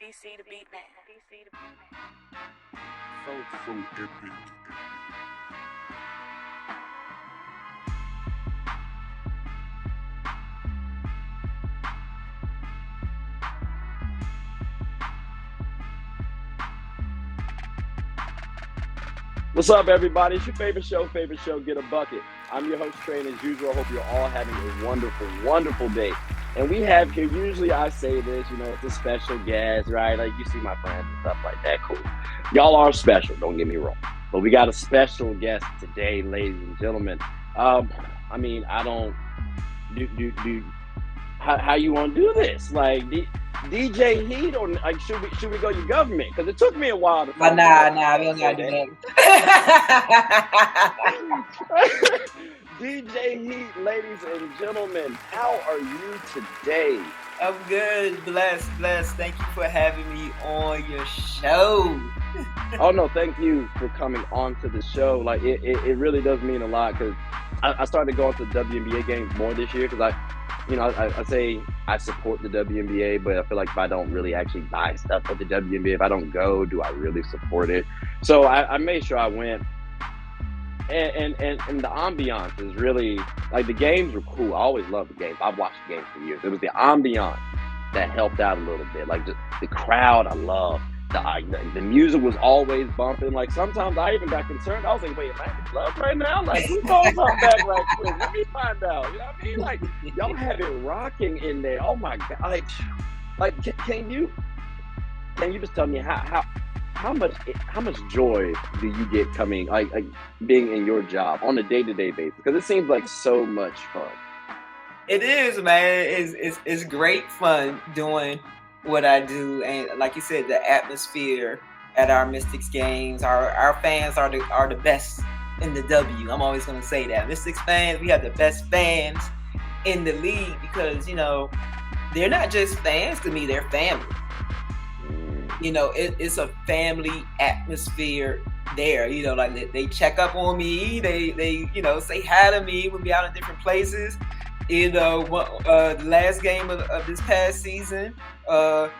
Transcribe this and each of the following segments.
DC the beat man. DC the beat man. So epic. What's up, everybody? It's your favorite show, Get a Bucket. I'm your host, Trey, and as usual, I hope you're all having a wonderful, wonderful day. And we have here, usually I say this, it's a special guest, right? Like, you see my friends and stuff like that, cool. Y'all are special, don't get me wrong. But we got a special guest today, ladies and gentlemen. How you want to do this? Like, DJ Heat, or like should we go your government? Because it took me a while to. But nah, we don't gotta do that. DJ Heat, ladies and gentlemen, how are you today? I'm good, blessed. Thank you for having me on your show. Oh no, thank you for coming on to the show. Like it really does mean a lot because I started going to WNBA games more this year because I say I support the WNBA, but I feel like if I don't really actually buy stuff for the WNBA, if I don't go, do I really support it? So I made sure I went. And the ambiance is really, like, the games were cool. I always loved the games. I've watched the games for years. It was the ambiance that helped out a little bit. Like, just the crowd, I loved. The music was always bumping. Like, sometimes I even got concerned. I was like, wait, am I in the club right now? Like, who's going something back right quick? Let me find out. You know what I mean? Like, y'all have it rocking in there. Oh, my God. Like can you just tell me how much joy do you get coming, like being in your job on a day-to-day basis? Because it seems like so much fun. It is, man. It's great fun doing what I do, and like you said, the atmosphere at our Mystics games, our fans are the best in the W. I'm always gonna say that. Mystics fans, we have the best fans in the league because they're not just fans to me; they're family. It's a family atmosphere there. Like they check up on me. They say hi to me when we out in different places. The last game of this past season, one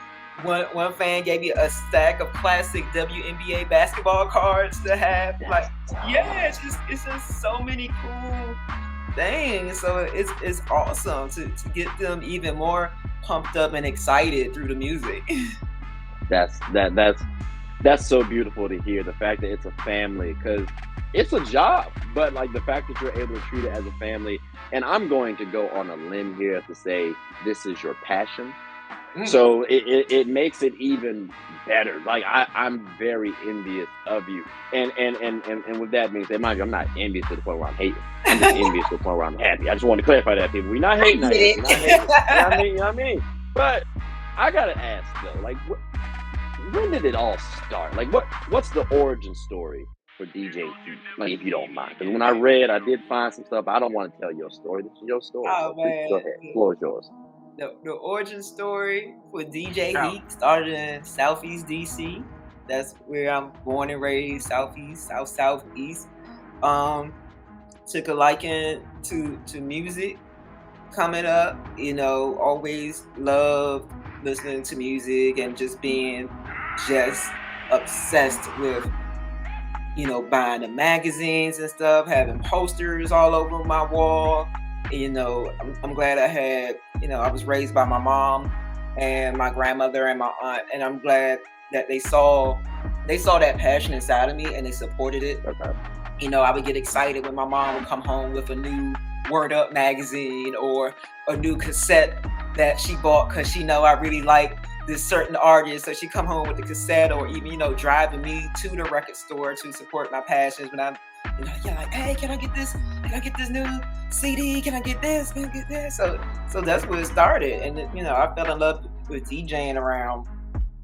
fan gave me a stack of classic WNBA basketball cards to have. Like, yeah, it's just so many cool things. So it's awesome to get them even more pumped up and excited through the music. That's so beautiful to hear, the fact that it's a family, because it's a job, but like the fact that you're able to treat it as a family. And I'm going to go on a limb here to say this is your passion. So it makes it even better. Like I'm very envious of you, and with that being said, mind you, I'm not envious to the point where I'm hating. I'm just envious to the point where I'm happy. I just want to clarify that, people. We're not hating. We're not hating. You know what I mean? But I gotta ask though, like, when did it all start? Like, what's the origin story for DJ Heat? Like, if you don't mind, because when I did find some stuff. I don't want to tell your story. This is your story. Oh, so man. Go ahead. The floor is yours. The origin story for DJ Heat started in Southeast DC. That's where I'm born and raised. Southeast. Took a liking to music coming up. Always loved listening to music and just being obsessed with buying the magazines and stuff, having posters all over my wall. I'm glad I had, I was raised by my mom and my grandmother and my aunt, and I'm glad that they saw that passion inside of me and they supported it. Okay. I would get excited when my mom would come home with a new Word Up magazine or a new cassette that she bought because she know I really like this certain artist. So she come home with the cassette, or even, driving me to the record store to support my passions. When I'm, like, hey, can I get this? Can I get this new CD? Can I get this? Can I get this? So that's where it started. And, I fell in love with DJing around,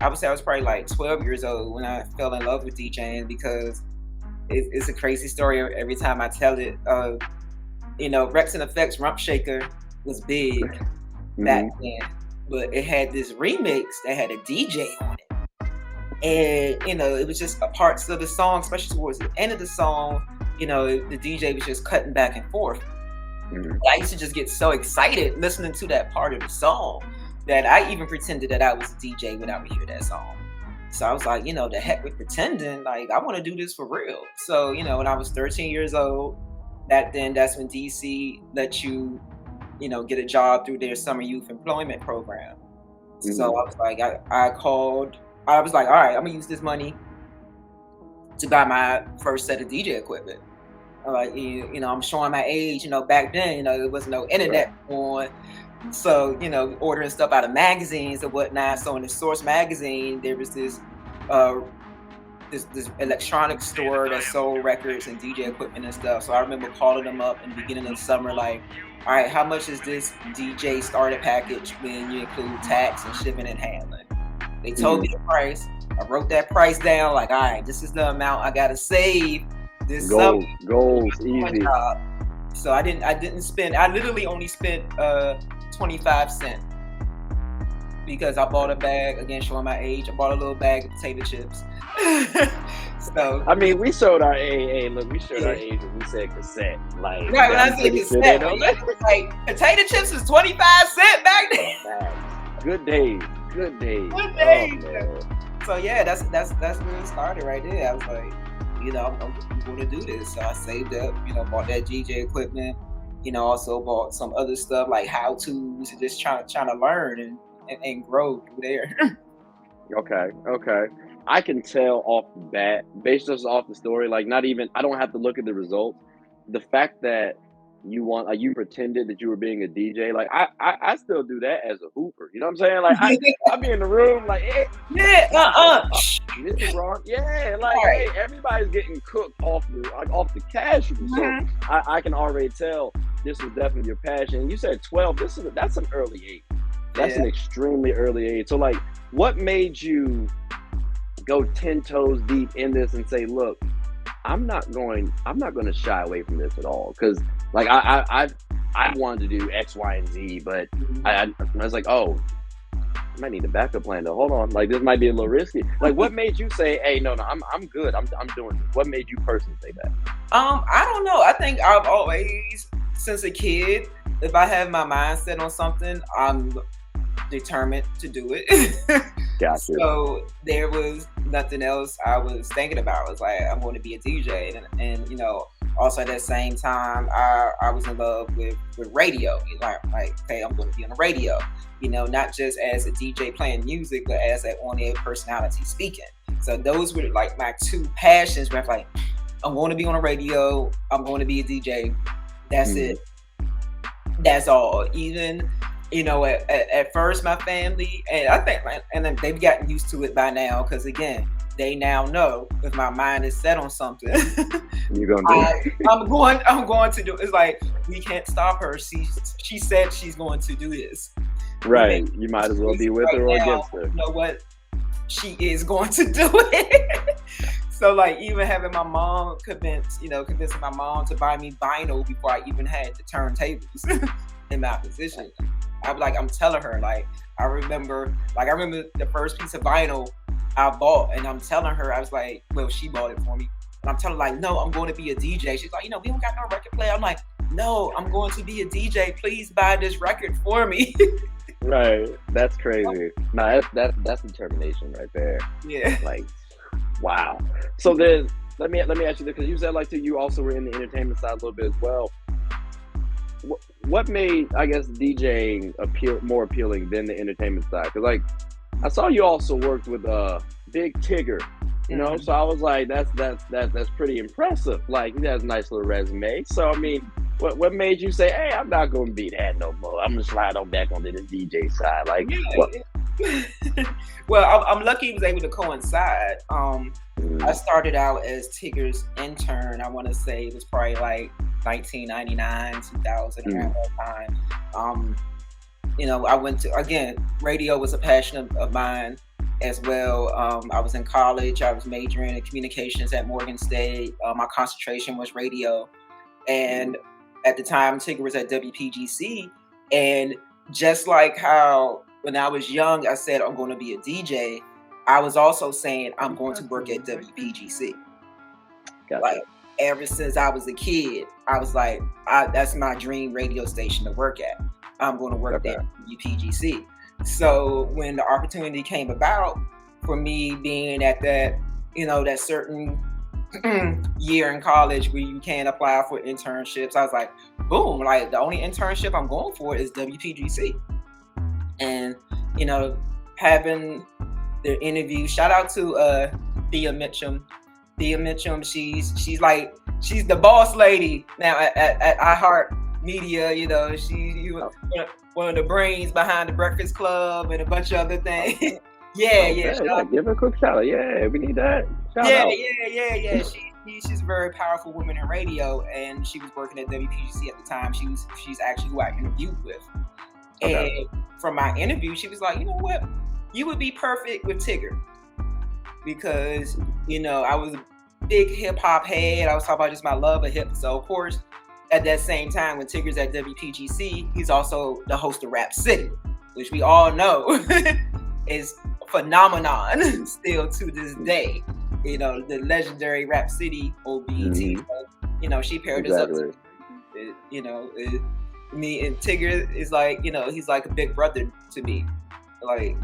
I would say I was probably like 12 years old when I fell in love with DJing, because it's a crazy story every time I tell it. Rex and Effects Rump Shaker was big back then, but it had this remix that had a DJ on it. And, it was just a parts of the song, especially towards the end of the song, the DJ was just cutting back and forth. I used to just get so excited listening to that part of the song. that I even pretended that I was a DJ when I would hear that song. So I was like, the heck with pretending. Like, I want to do this for real. So, when I was 13 years old, back then, that's when DC let you, get a job through their summer youth employment program. Mhm. So I was like, I called. I was like, all right, I'm gonna use this money to buy my first set of DJ equipment. Like, I'm showing my age. Back then, there was no internet on. So, ordering stuff out of magazines and whatnot. So in the Source magazine, there was this this electronic store that sold records and DJ equipment and stuff. So I remember calling them up in the beginning of the summer, like, all right, how much is this DJ starter package when you include tax and shipping and handling? They told me the price. I wrote that price down, like, all right, this is the amount I gotta save this summer. Goals, easy. So I didn't spend. I literally only spent 25 cents because I bought a bag. Again, showing my age, I bought a little bag of potato chips. So I mean, we showed our age. Look, we showed our age when we said cassette. Like, right, when I said cassette, like potato chips was 25 cents back then. Good days. Good days. Good days. Oh, so yeah, that's where it started right there. I was like, I'm going to do this. So I saved up, bought that DJ equipment. Also bought some other stuff like how to's and just trying to learn and grow through there. Okay. I can tell off the bat, based just off the story, like I don't have to look at the results. The fact that you pretended that you were being a DJ, like I still do that as a hooper. You know what I'm saying? Like I be in the room like, hey, Mr. Ron, hey, everybody's getting cooked off the casual. So I can already tell this was definitely your passion. You said 12. That's an early age. That's an extremely early age. So like, what made you go 10 toes deep in this and say, look, I'm not going to shy away from this at all? Because like I wanted to do X, Y, and Z, but I was like, oh, I might need a backup plan though. Hold on, like this might be a little risky. Like, what made you say, hey, no, I'm good. I'm doing this. What made you personally say that? I don't know. I think I've always, since a kid, if I have my mind set on something, I'm determined to do it. Gotcha. So there was nothing else I was thinking about. I was like, I'm going to be a DJ, and also at that same time, I was in love with radio. Like, okay, I'm going to be on the radio. Not just as a DJ playing music, but as an on-air personality speaking. So those were like my two passions. Where I'm like, I'm going to be on the radio. I'm going to be a DJ. That's it. That's all. Even at first, my family, and I think, and then they've gotten used to it by now, because again, they now know if my mind is set on something, you're gonna do it. I'm going to do it. It's like, we can't stop her. She said she's going to do this. Right. You might as well be with her or against her. You know what? She is going to do it. So like, even having my mom convincing my mom to buy me vinyl before I even had the turntables in my position. I'm telling her, I remember the first piece of vinyl I bought, and I'm telling her, I was like, well, she bought it for me. And I'm telling her, no, I'm going to be a DJ. She's like, we don't got no record player. I'm like, no, I'm going to be a DJ. Please buy this record for me. Right. That's crazy. No, that's determination right there. Yeah. Like, wow. So then let me ask you this, because you said you also were in the entertainment side a little bit as well. What made, I guess, DJing more appealing than the entertainment side? Because I saw you also worked with Big Tigger, so I was like, that's pretty impressive. Like, he has a nice little resume. So I mean, what made you say, hey, I'm not gonna be that no more? I'm gonna slide on back onto the DJ side. Like, what? Well, I'm lucky he was able to coincide. I started out as Tigger's intern. I want to say it was probably like 1999, 2000, around that time. I went to, again, radio was a passion of mine as well. I was in college. I was majoring in communications at Morgan State. My concentration was radio. And at the time, Tigger was at WPGC. And just like how when I was young, I said, I'm going to be a DJ, I was also saying, I'm going to work at WPGC. Gotcha. Like, ever since I was a kid, I was like, that's my dream radio station to work at. I'm going to work at WPGC. So when the opportunity came about for me being at that, that certain year in college where you can apply for internships, I was like, boom, like the only internship I'm going for is WPGC. And, having the interview, shout out to Thea Mitchum. Thea Mitchum, she's the boss lady now at iHeart Media. She's one of the brains behind the Breakfast Club and a bunch of other things. Yeah. Give her a quick shout out. Yeah, we need that. Shout out. Yeah. She's a very powerful woman in radio, and she was working at WPGC at the time. She's actually who I interviewed with. Okay. And from my interview, she was like, you know what? You would be perfect with Tigger. Because, I was a big hip hop head. I was talking about just my love of hip. So, of course, at that same time, when Tigger's at WPGC, he's also the host of Rap City, which we all know is a phenomenon still to this day. The legendary Rap City on BET. Mm-hmm. So, she paired us up. Me and Tigger is like, he's like a big brother to me, like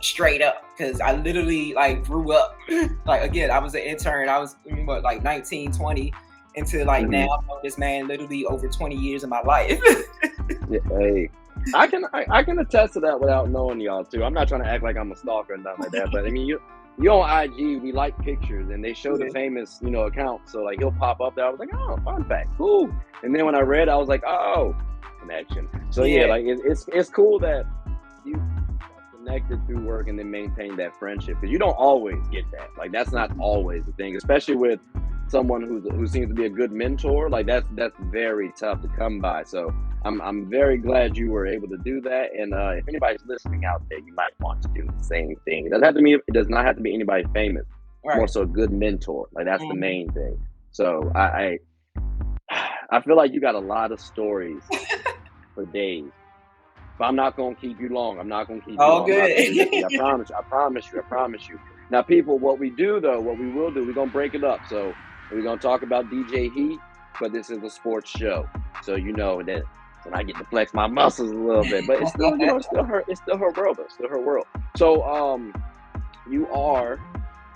straight up, because I literally like grew up. Like, again, I was an intern. I was like 19, 20 until like now. I've known this man literally over 20 years of my life. Yeah, hey, I can attest to that without knowing y'all too. I'm not trying to act like I'm a stalker and nothing like that, but I mean, you on IG, we like pictures, and they show the famous, account. So like he'll pop up there. I was like, oh, fun fact, cool. And then when I read, I was like, oh, connection. So yeah, like it's cool that you connected through work and then maintain that friendship, because you don't always get that. Like that's not always the thing, especially with someone who seems to be a good mentor. Like that's very tough to come by. So I'm very glad you were able to do that. And if anybody's listening out there, you might want to do the same thing. It does not have to be anybody famous. Right. More so a good mentor. Like that's the main thing. So I feel like you got a lot of stories for days. But I'm not gonna keep you long. I'm not gonna keep you long. Good. I promise you. Now, people, what we will do, we're gonna break it up. So we're gonna talk about DJ Heat, but this is a sports show, so that when I get to flex my muscles a little bit, but it's still, it's still her world. It's still her world. So, you are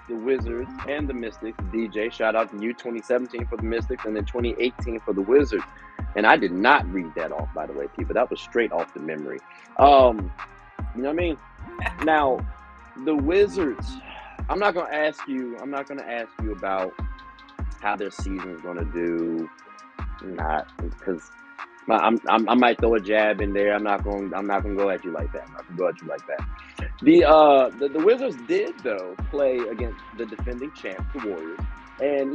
the Wizards and the Mystics. DJ, shout out to you. 2017 for the Mystics, and then 2018 for the Wizards. And I did not read that off, by the way, people. That was straight off the memory. You know what I mean? Now, the Wizards. I'm not gonna ask you about how their season is gonna do. Not because I might throw a jab in there. I'm not gonna go at you like that. The Wizards did though play against the defending champs, the Warriors, and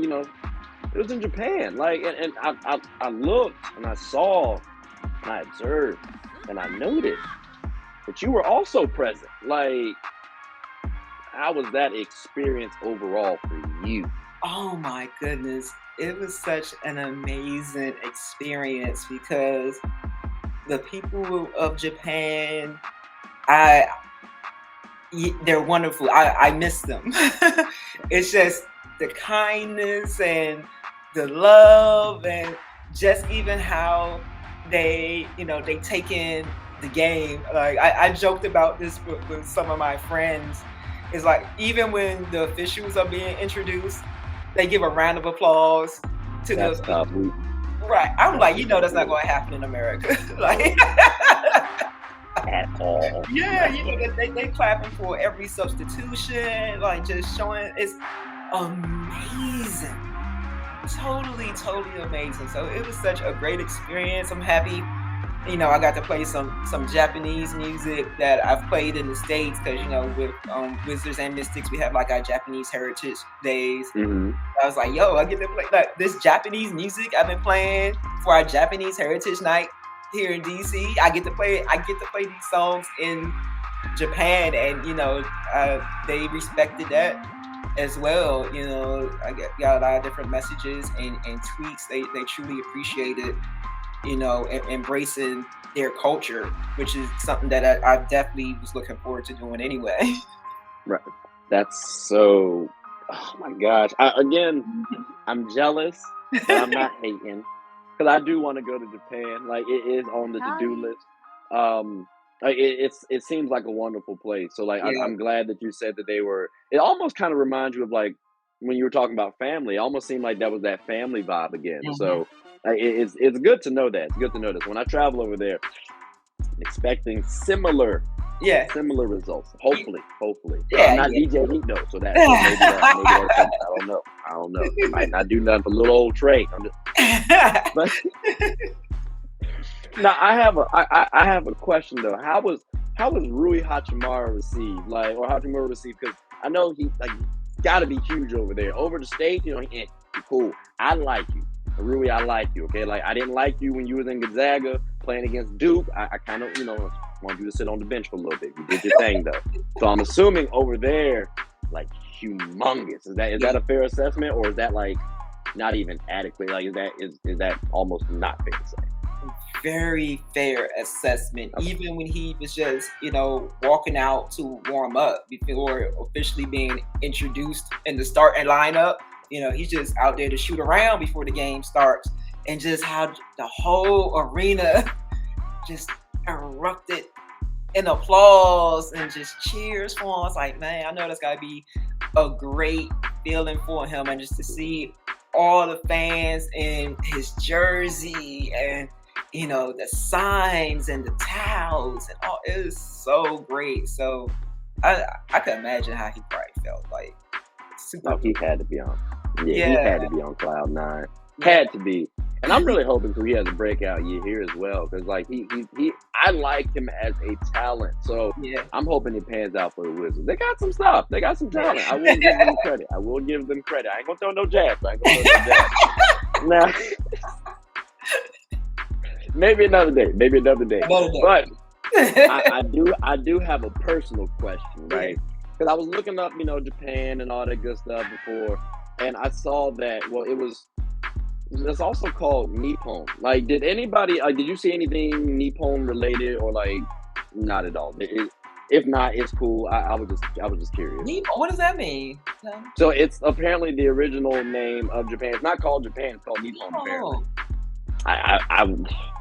it was in Japan. Like, and I looked and I saw and I observed and I noted that you were also present. Like, how was that experience overall for you? Oh my goodness. It was such an amazing experience because the people of Japan, they're wonderful. I miss them. It's just the kindness and the love, and just even how they take in the game. Like I joked about this with some of my friends. It's like, even when the officials are being introduced, they give a round of applause to That's tough. Right. I'm like, that's not going to happen in America. Like, at all. Yeah, they clapping for every substitution, like just showing. It's amazing. Totally amazing. So it was such a great experience. I'm happy. I got to play some Japanese music that I've played in the States, because with Wizards and Mystics, we have like our Japanese Heritage Days. Mm-hmm. I was like, yo, I get to play like this Japanese music I've been playing for our Japanese Heritage Night here in DC. I get to play these songs in Japan, and they respected that as well. I got a lot of different messages and tweets. They truly appreciated embracing their culture, which is something that I definitely was looking forward to doing anyway. Right. That's so. Oh my gosh. I'm jealous, but I'm not hating, because I do want to go to Japan. Like, it is on the to-do list. like it seems like a wonderful place. So like Yeah. I'm glad that you said that they were. It almost kind of reminds you of like when you were talking about family. It almost seemed like that was that family vibe again. Hmm. So it's good to know that. It's good to know this. When I travel over there, expecting Yeah. similar results. Hopefully. But Yeah. I'm not Yeah. DJ Heat though, so that maybe that I don't know. He might not do nothing for little old Trey. I'm just, but now I have a question though. How was Rui Hachimura received? Like or Hachimura received? Because I know he like got to be huge over there. Over the state, you know, he cool. I like you, Rui. I like you. Okay, like I didn't like you when you was in Gonzaga playing against Duke. I kind of want you to sit on the bench for a little bit. You did your thing though. So I'm assuming over there, like humongous. Is that a fair assessment, or is that like not even adequate? Like is that almost not fair to say? Very fair assessment. Okay. Even when he was just, walking out to warm up before officially being introduced in the starting lineup, he's just out there to shoot around before the game starts. And just how the whole arena just erupted in applause and just cheers for him. I was like, man, I know that's gotta be a great feeling for him, and just to see all the fans in his jersey and the signs and the towels and all, it was so great. So I can imagine how he probably felt like super. No, he had to be on. Yeah, Yeah. he had to be on cloud nine. Had to be. And I'm really hoping he has a breakout year here as well, because like he I like him as a talent. So Yeah. I'm hoping it pans out for the Wizards. They got some stuff. They got some talent. I will give them credit. I ain't gonna throw no jabs. Now, maybe another day. But I do have a personal question, right? Because I was looking up, Japan and all that good stuff before, and I saw that it's also called Nippon. Like, did you see anything Nippon related, or like not at all? If not, it's cool. I was just curious. What does that mean? No. So it's apparently the original name of Japan. It's not called Japan. It's called Nippon. Apparently.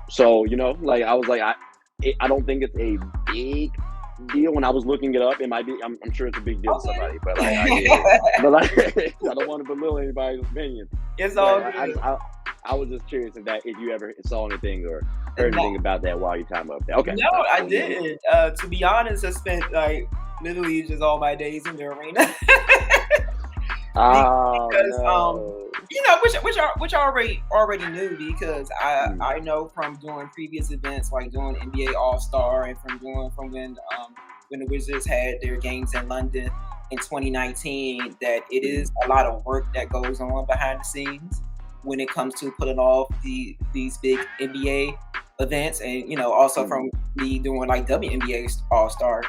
So like I was like I don't think it's a big deal. When I was looking it up, it might be. I'm sure it's a big deal to somebody, but like I don't want to belittle anybody's opinion. It's all good. I was just curious if you ever saw anything or heard anything about that while your time up there. Okay. No, I didn't. To be honest, I spent like literally just all my days in the arena. Because no. which I already knew, because I know from doing previous events like doing NBA All-Star and from when the Wizards had their games in London in 2019, that it is a lot of work that goes on behind the scenes when it comes to putting off these big NBA events, and also from me doing like WNBA All-Star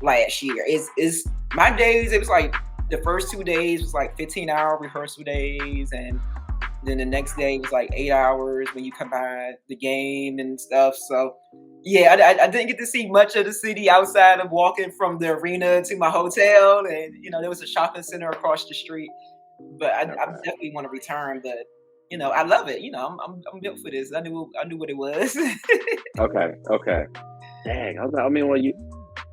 last year. Is my days, it was like the first 2 days was like 15-hour rehearsal days, and then the next day was like 8 hours when you combine the game and stuff. So yeah, I didn't get to see much of the city outside of walking from the arena to my hotel, and there was a shopping center across the street. But I definitely want to return. But I love it. I'm built for this. I knew what it was. Okay. Dang. I mean, well, you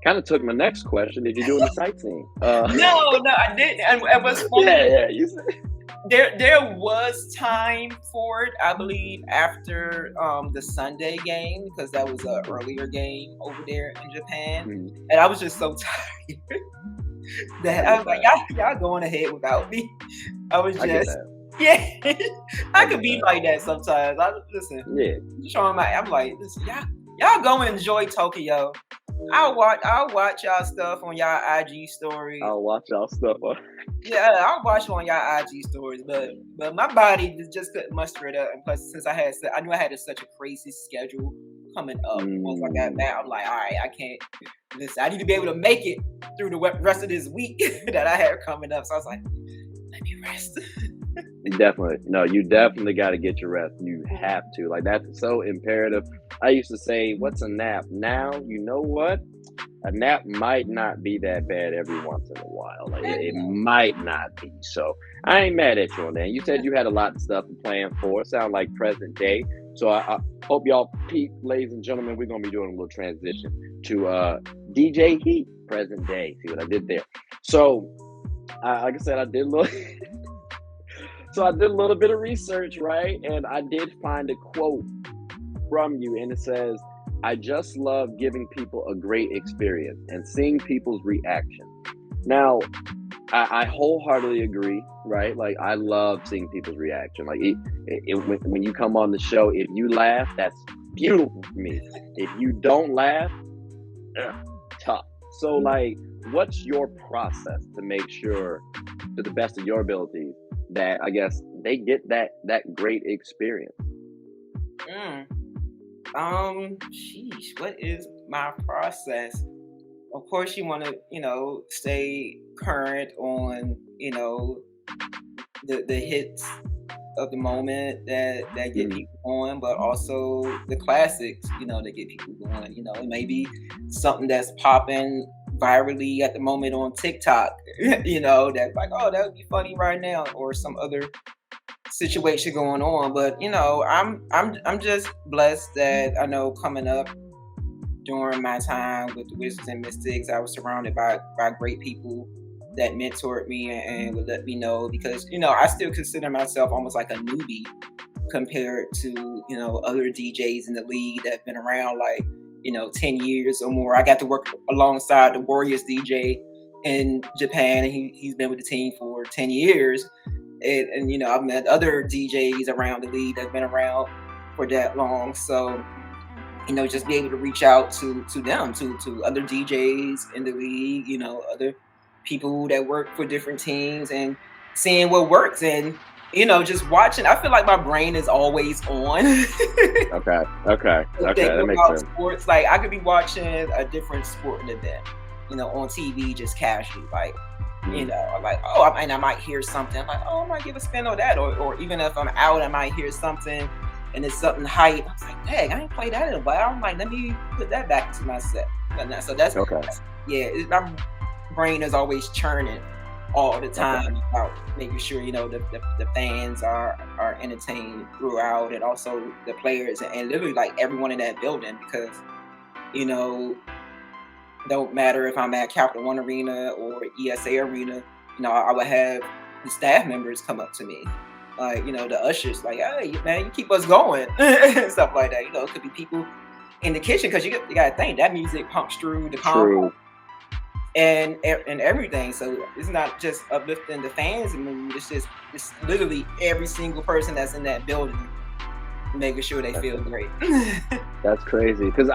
kind of took my next question. Did you do any sightseeing? No, I didn't. And it was funny. Yeah. You said. There was time for it, I believe, after the Sunday game, because that was an earlier game over there in Japan, and I was just so tired that I was like, y'all going ahead without me. I was just. I could be like that sometimes. I'm like, listen, y'all go and enjoy Tokyo. I'll watch y'all stuff on y'all IG stories. I'll watch y'all stuff. Yeah, I'll watch on y'all IG stories, but my body just couldn't muster it up. And plus, since I knew I had such a crazy schedule coming up once I got back, I'm like, all right, I can't. Listen, I need to be able to make it through the rest of this week that I had coming up. So I was like, let me rest. Definitely. No, you definitely got to get your rest. You have to. Like, that's so imperative. I used to say, what's a nap? Now, you know what? A nap might not be that bad every once in a while. Like, it might not be. So I ain't mad at you on that. You said you had a lot of stuff to plan for. Sound like present day. So I hope y'all peep, ladies and gentlemen. We're gonna be doing a little transition to DJ Heat, present day. See what I did there? So, like I said, I did a little. So I did a little bit of research, right? And I did find a quote from you, and it says, "I just love giving people a great experience and seeing people's reaction." Now, I wholeheartedly agree, right? Like, I love seeing people's reaction. Like, when you come on the show, if you laugh, that's beautiful for me. If you don't laugh, tough. So, like, what's your process to make sure, to the best of your abilities, that I guess they get that great experience? Sheesh, what is my process? Of course, you want to, stay current on, the hits of the moment that get people going, but also the classics, that get people going. It may be something that's popping virally at the moment on TikTok, that's like, oh, that would be funny right now, or some other situation going on. But I'm just blessed that I know coming up during my time with the Wizards and Mystics, I was surrounded by great people that mentored me and would let me know, because I still consider myself almost like a newbie compared to other DJs in the league that've been around like 10 years or more. I got to work alongside the Warriors DJ in Japan, and he's been with the team for 10 years. And I've met other DJs around the league that've been around for that long. So, just be able to reach out to them, to other DJs in the league, other people that work for different teams, and seeing what works, and just watching. I feel like my brain is always on. Okay, that makes sense. Sports, like I could be watching a different sporting event, on TV, just casually, like, like, oh, I might hear something. I'm like, oh, I might give a spin on that, or even if I'm out, I might hear something, and it's something hype. I was like, dang, I ain't played that in a while. I'm like, let me put that back into my set. So that's okay. My brain is always churning all the time about making sure the fans are entertained throughout, and also the players, and literally like everyone in that building, because don't matter if I'm at Capital One Arena or ESA Arena, I would have the staff members come up to me, like the ushers, like, hey man, you keep us going, stuff like that. It could be people in the kitchen, because you got to think that music pumps through the concrete and everything. So it's not just uplifting the fans' mood. It's literally every single person that's in that building, making sure they feel great. That's crazy, because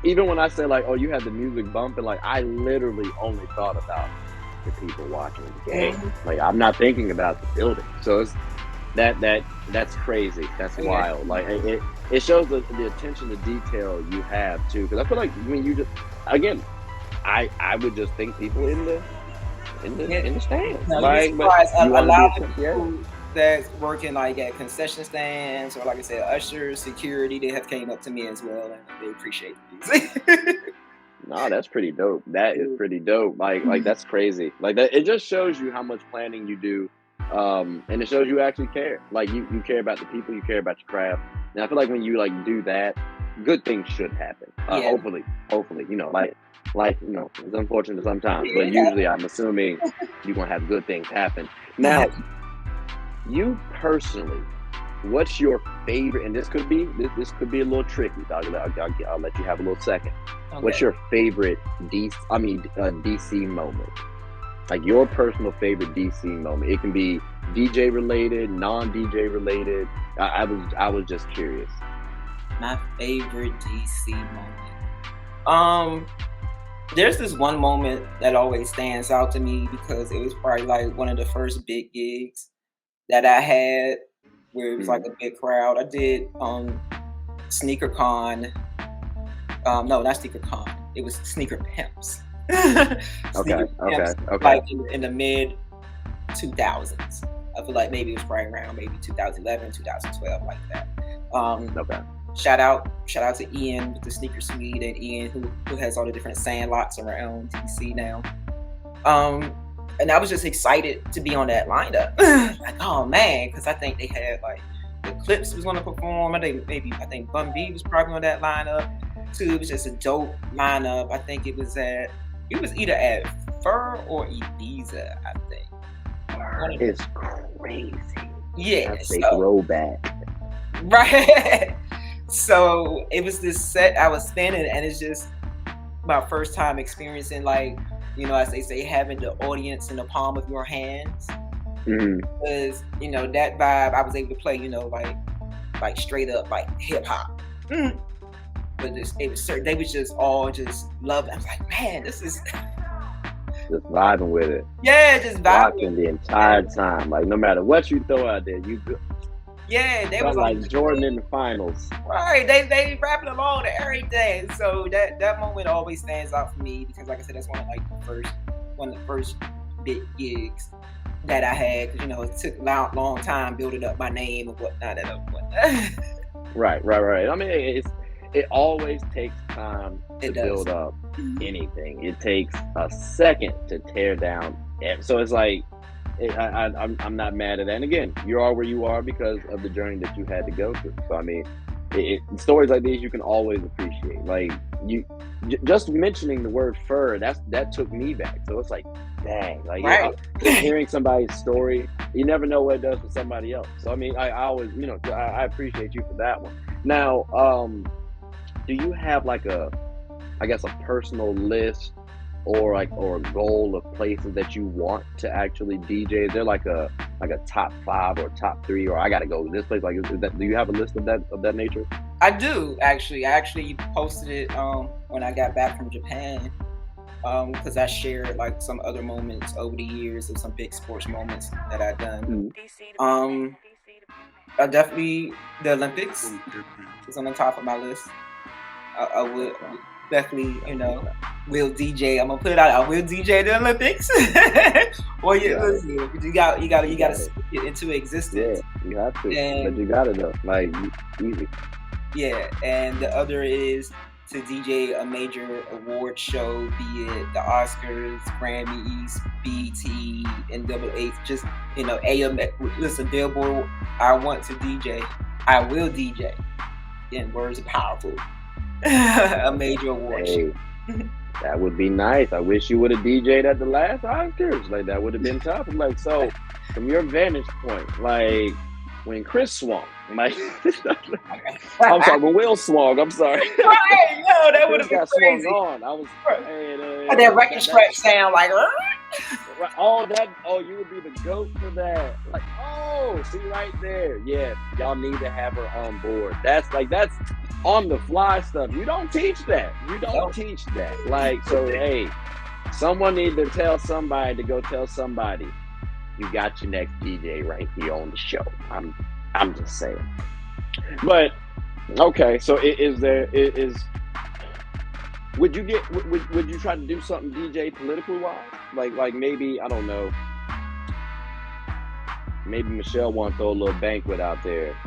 even when I say like, oh, you had the music bumping, like I literally only thought about the people watching the game. Like I'm not thinking about the building. So it's that's crazy. That's wild. Like it shows the attention to detail you have too. Because I feel like when you just, again, I would just think people in the stands. Now, like, a lot of people that's working like at concession stands, or like I said, ushers, security, they have came up to me as well, and they appreciate the music. No, that's pretty dope. That is pretty dope. Like that's crazy. Like that, it just shows you how much planning you do, and it shows you actually care. Like you care about the people, you care about your craft. And I feel like when you like do that, good things should happen. Hopefully, it's unfortunate sometimes, but usually I'm assuming you're gonna have good things happen. Now, you personally, what's your favorite? And this could be a little tricky. I'll let you have a little second. Okay. What's your favorite DC moment? Like your personal favorite DC moment. It can be DJ related, non-DJ related. I was just curious. My favorite DC moment. There's this one moment that always stands out to me, because it was probably like one of the first big gigs that I had, where it was like a big crowd. I did Sneaker Con. No, not Sneaker Con. It was Sneaker Pimps. Okay. Like in the mid 2000s. I feel like maybe it was probably around maybe 2011, 2012, like that. Okay. Shout out to Ian with the Sneaker Suite, and Ian who has all the different sandlots around DC now. And I was just excited to be on that lineup. Like, oh man, because I think they had like the Clips was going to perform. I think Bun B was probably on that lineup too. It was just a dope lineup. I think it was either at Fur or Ibiza, I think. It's crazy. Yeah, That's a throwback. Right. So it was this set I was standing, and it's just my first time experiencing, like, you know, as they say, having the audience in the palm of your hands. Because, you know, that vibe, I was able to play, you know, like straight up like hip hop. But they was just all just loving. I was like, man, this is just vibing with it. Yeah, just vibing the entire time. Like, no matter what you throw out there, you good. Yeah, they was like Jordan in the finals. Right, they rapping along to everything. So that moment always stands out for me because, like I said, that's one of the first big gigs that I had. Because, you know, it took a long time building up my name and whatnot. Right. I mean, it always takes time to build up anything. It takes a second to tear down. So it's like, I'm not mad at that. And again, you are where you are because of the journey that you had to go through. So I mean, stories like these you can always appreciate. Like, you just mentioning the word fur, that took me back. So it's like, dang, like, right. Hearing somebody's story, you never know what it does for somebody else. So I mean, I always, you know, I appreciate you for that one. Now, do you have like a personal list or a goal of places that you want to actually DJ? Is there like a top 5 or top 3, or I gotta go to this place? Like, do you have a list of that nature? I do, actually. I actually posted it when I got back from Japan, because I shared like some other moments over the years of some big sports moments that I've done. Definitely the Olympics is on the top of my list. I would definitely, you know, will DJ. I'm gonna put it out. I will DJ the Olympics. Well, you gotta speak it into existence. Yeah, you have to. But you gotta know, like, easy. Yeah, and the other is to DJ a major award show, be it the Oscars, Grammys, BET, NAA, just, you know, listen, Billboard. I want to DJ. I will DJ. Again, words are powerful. A major award show. That would be nice. I wish you would have DJ'd at the last Oscars. Like, that would have been tough. Like, so from your vantage point, like when Chris swung, like I'm sorry, when Will swung, I'm sorry. Right, no, that would have been crazy. On. I was that record scratch sound like all that. Oh, you would be the GOAT for that. Like, oh, see right there. Yeah, y'all need to have her on board. That's on the fly stuff. You don't teach that. Teach that. Like, so hey, someone need to tell somebody to go tell somebody, you got your next DJ right here on the show. I'm just saying. But okay, so would you try to do something DJ politically wise? Like maybe, I don't know, maybe Michelle want to throw a little banquet out there.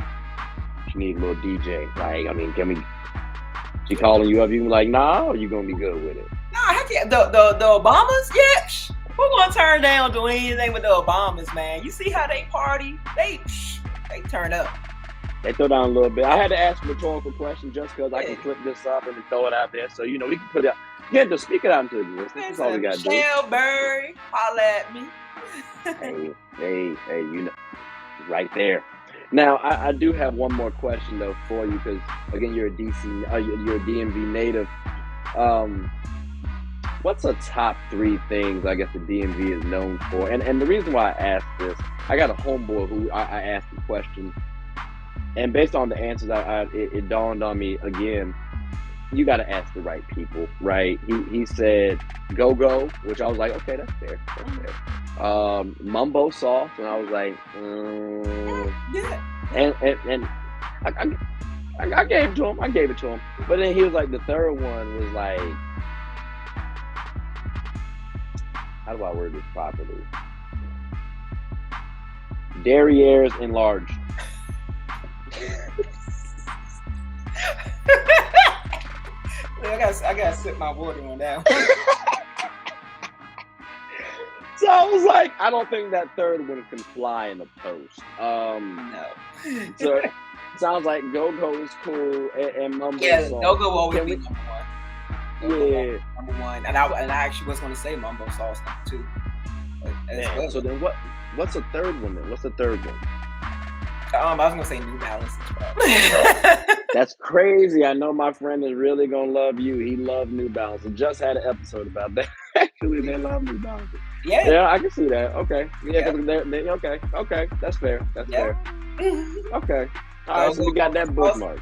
She need a little DJ. Like, I mean, she calling you up, you like, nah, or you gonna be good with it? Nah, heck yeah. The Obamas, yeah. Who gonna turn down doing anything with the Obamas, man? You see how they party? They turn up. They throw down a little bit. I had to ask a rhetorical question just because I can clip this up and throw it out there. So, you know, we can put it out. Yeah, just speak it out into existence. That's all we got to do. Michelle Berry, holla at me. hey, you know, right there. Now, I do have one more question, though, for you, because, again, you're a DMV native. What's the top 3 things, I guess, the DMV is known for? And the reason why I asked this, I got a homeboy who I asked the question, and based on the answers, it dawned on me again, you got to ask the right people, right? He said go-go, which I was like, okay, that's fair. Mumbo sauce, and I was like, yeah. And I gave it to him. But then he was like, the third one was like, how do I word this properly? Derriere's enlarged. I gotta sip my water on that one. So I was like, I don't think that third one can fly in the post. No. So it sounds like Go-Go is cool and Mumbo Yeah, sauce. Go-Go always Can be we- number one. Yeah. Number one. And I actually was gonna say Mumbo sauce number two. As Man, well. so then what's the third one then? What's the third one? I was gonna say New Balance as well. That's crazy. I know my friend is really gonna love you. He loved New Balance. I just had an episode about that. Actually, they love New Balance. Yeah. Yeah, I can see that. Okay. Yeah, because they're okay. Okay, that's fair. That's fair. Okay. All right, so we got that bookmark.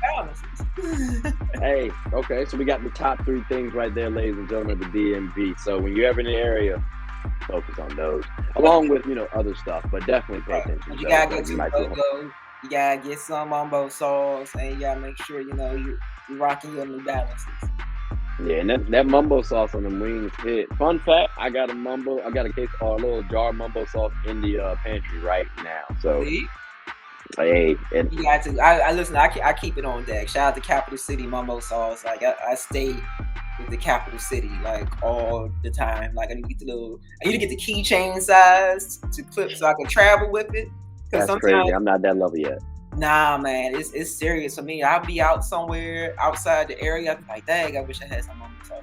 Hey, okay, so we got the top 3 things right there, ladies and gentlemen, of the DMV. So when you're ever in the area, focus on those, along with other stuff, but definitely pay attention. You gotta get some Go-Go. You gotta get some Mumbo sauce, and you gotta make sure you're rocking your New Balances. Yeah, and that Mumbo sauce on the wings hit. Fun fact: I got a case or a little jar of Mumbo sauce in the pantry right now. So See? hey, and You got to. I listen. I keep it on deck. Shout out to Capital City Mumbo sauce. Like I stay with the Capital City like all the time. Like I need to get the keychain size to clip so I can travel with it. that's crazy. I'm not that level yet. Nah, man, it's serious for me. I'll be out somewhere outside the area. I'll be like, dang, I wish I had some Mumbo sauce.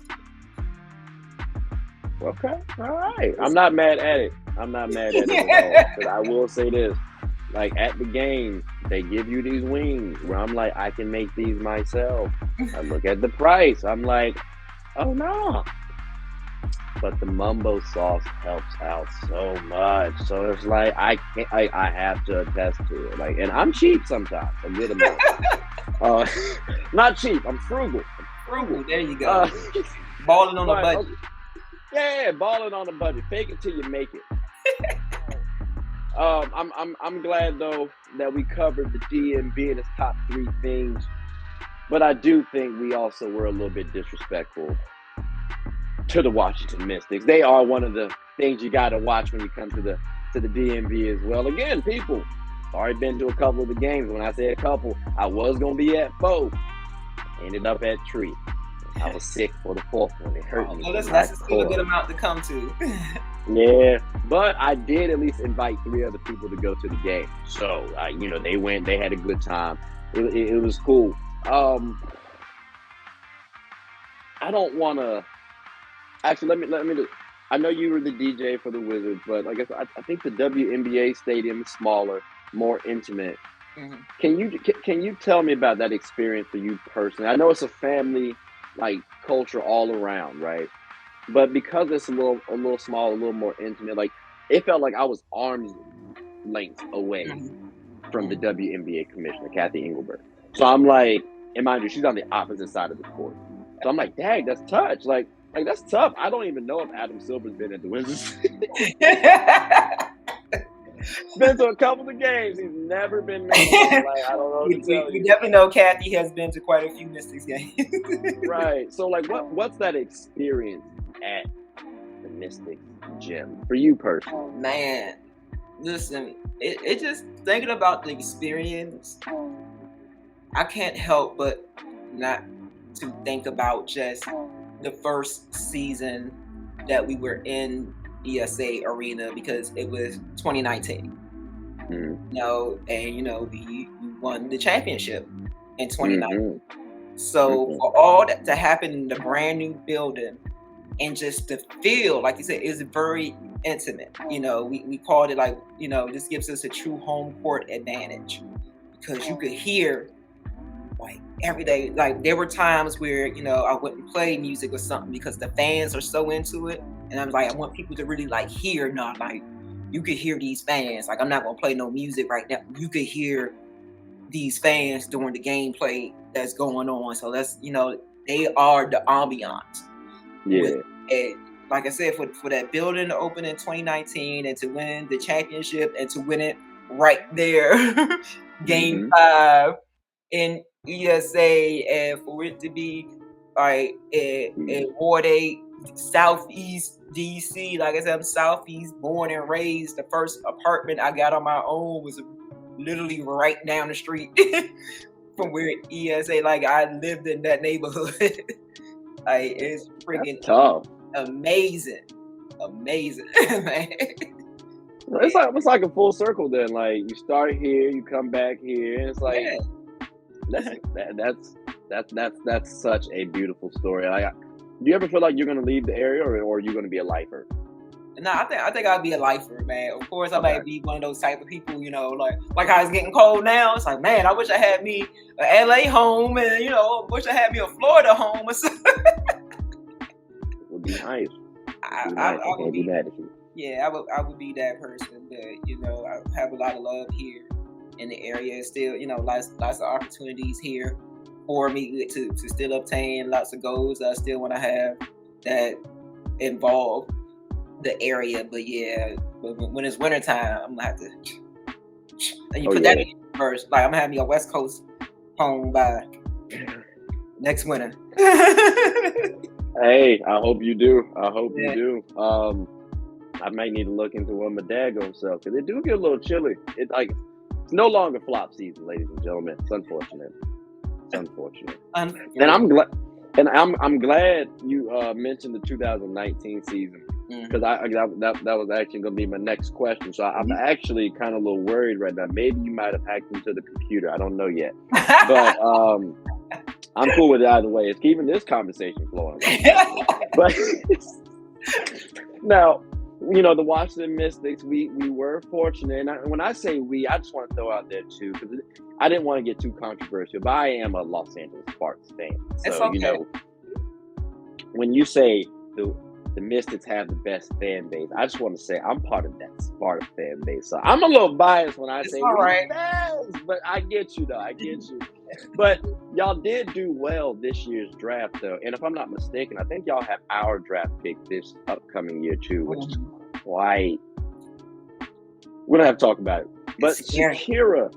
Okay, all right. I'm not mad at it. I'm not mad at it at all. But I will say this: like at the game, they give you these wings where I'm like, I can make these myself. I look at the price. I'm like, oh no. But the Mumbo sauce helps out so much. So it's like I have to attest to it. Like, and I'm cheap sometimes. A good amount. Not cheap. I'm frugal. Frugal. There you go. Balling on a budget. Okay. Yeah, balling on a budget. Fake it till you make it. I'm glad though that we covered the DMV and its top 3 things. But I do think we also were a little bit disrespectful to the Washington Mystics. They are one of the things you got to watch when you come to the DMV as well. Again, people, already been to a couple of the games. When I say a couple, I was gonna be at 4, ended up at 3. I was sick for the 4th one. It hurt me. Well, that's still a good amount to come to. Yeah, but I did at least invite 3 other people to go to the game. So they went. They had a good time. It was cool. I don't want to. Actually, let me. I know you were the DJ for the Wizards, but I think the WNBA stadium is smaller, more intimate. Mm-hmm. Can you tell me about that experience for you personally? I know it's a family culture all around, right? But because it's a little small, a little more intimate, it felt like I was arm's length away from the WNBA commissioner, Kathy Engelbert. So I'm like, and mind you, she's on the opposite side of the court. So I'm like, dang, that's touch. Like that's tough. I don't even know if Adam Silver's been at the Wizards. Been to a couple of games. He's never been mentioned. I don't know what to tell you. You definitely know Kathy has been to quite a few Mystics games. Right. So what's that experience at the Mystics gym for you personally? Man, listen, it just thinking about the experience, I can't help but not to think about just the first season that we were in ESA Arena because it was 2019. And we won the championship in 2019. So for all that to happen in the brand new building and just to feel, like you said, is very intimate. We called it this gives us a true home court advantage because you could hear every day. There were times where I wouldn't play music or something because the fans are so into it, and I'm like, I want people to really hear. Not you could hear these fans. I'm not gonna play no music right now. You could hear these fans during the gameplay that's going on. So that's they are the ambiance. Yeah. And like I said, for that building to open in 2019 and to win the championship and to win it right there, game 5 in ESA, and for it to be in Ward 8, Southeast DC. Like I said, I'm Southeast, born and raised. The first apartment I got on my own was literally right down the street from where ESA. Like I lived in that neighborhood. Like it's freaking tough. Amazing, man. It's like a full circle then. Like you start here, you come back here, and it's like that's such a beautiful story. Like, do you ever feel like you're gonna leave the area, or are you gonna be a lifer? No, I think I'll be a lifer, man. Of course, I might be one of those type of people, you know, like how it's getting cold now. It's like, man, I wish I had me a LA home, and you know, wish I had me a Florida home or something. It would be nice. I would be mad at you. Yeah, I would be that person. But you know, I have a lot of love here in the area. Still, you know, lots of opportunities here for me to still obtain lots of goals that I still want to have that involve the area. But yeah, when it's wintertime, I'm gonna have to. And you put that in first. Like I'm gonna have me a West Coast home by next winter. Hey, I hope you do. You do. I might need to look into what my dad gonna sell because it do get a little chilly. It's no longer flop season, ladies and gentlemen. It's unfortunate. And I'm glad. And I'm glad you mentioned the 2019 season because that was actually going to be my next question. So I'm actually kind of a little worried right now. Maybe you might have hacked into the computer. I don't know yet, but I'm cool with it either way. It's keeping this conversation flowing. But now, you know, the Washington Mystics, we were fortunate. And when I say we, I just want to throw out there too, because I didn't want to get too controversial, but I am a Los Angeles Sparks fan. So, it's okay. You know, when you say the Mystics have the best fan base, I just want to say I'm part of that Sparks fan base. So I'm a little biased when I say we're the best, but I get you though. I get you. But y'all did do well this year's draft though. And if I'm not mistaken, I think y'all have our draft pick this upcoming year too, which is quite, we don't have to talk about it. But Shakira,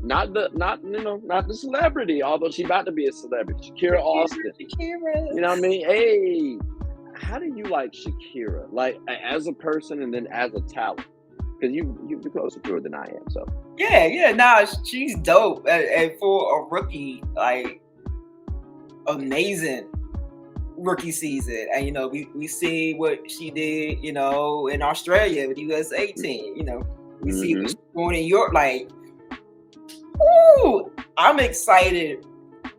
not the celebrity, although she's about to be a celebrity. Shakira Austin. You know what I mean? Hey, how do you like Shakira? Like as a person and then as a talent? Because you're closer to her than I am. So nah, she's dope. And for a rookie, like amazing rookie season. And you know, we see what she did, you know, in Australia with US 18, you know. We see what she's doing in Europe. Like, ooh, I'm excited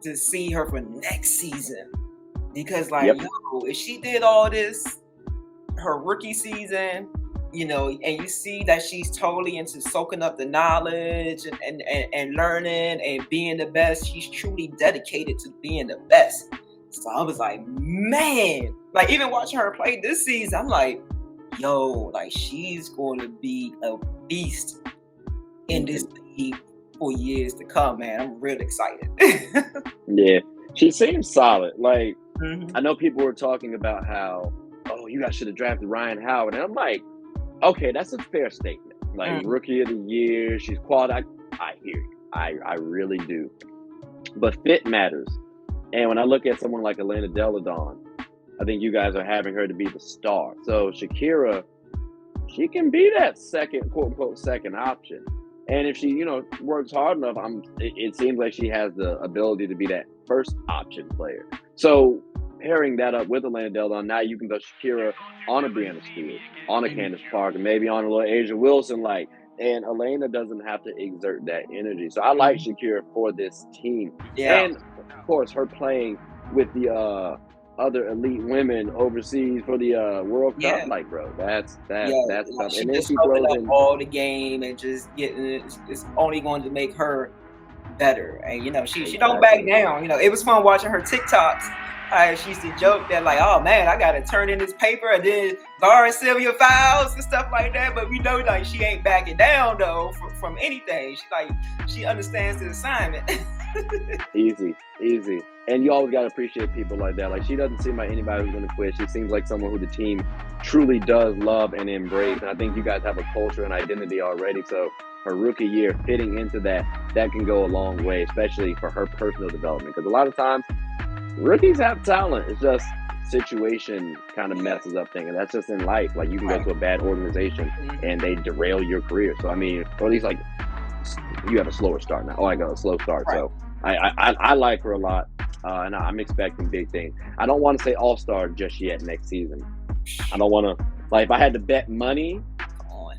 to see her for next season. Because like, if she did all this her rookie season, you know, and you see that she's totally into soaking up the knowledge and learning and being the best. She's truly dedicated to being the best. So I was like, man, like even watching her play this season, I'm like, yo, like she's going to be a beast in this league for years to come, man. I'm real excited. Yeah, she seems solid. Like, I know people were talking about how, oh, you guys should have drafted Ryan Howard. And I'm like, okay, that's a fair statement. Like, rookie of the year, she's quality. I hear you. I really do. But fit matters. And when I look at someone like Elena Delle Donne, I think you guys are having her to be the star. So Shakira, she can be that second, quote unquote, second option. And if she, you know, works hard enough, it seems like she has the ability to be that first option player. So pairing that up with Elena Delle Donne, now you can go Shakira on a Brianna Stewart, on a Candace Parker, maybe on a little Asia Wilson, like, and Elena doesn't have to exert that energy. So I like Shakira for this team. Yeah. And of course, her playing with the other elite women overseas for the World Cup, like, bro, that's tough. She and then just she throws in all the game and just getting it's only going to make her better. And you know, she don't back down. You know, it was fun watching her TikToks. She used to joke that like, oh man, I gotta turn in this paper and then guard Sylvia fouls and stuff like that. But we know like she ain't backing down though from anything. She understands the assignment. Easy. And you always gotta appreciate people like that. Like she doesn't seem like anybody who's gonna quit. She seems like someone who the team truly does love and embrace. And I think you guys have a culture and identity already. So her rookie year fitting into that can go a long way, especially for her personal development. Because a lot of times rookies have talent. It's just situation kind of messes up things, and that's just in life. Like you can go to a bad organization and they derail your career. So I mean, or at least like you have a slower start now. Oh, I got a slow start. Right. So I like her a lot, and I'm expecting big things. I don't want to say all-star just yet next season. I don't want to, like, if I had to bet money, Come on.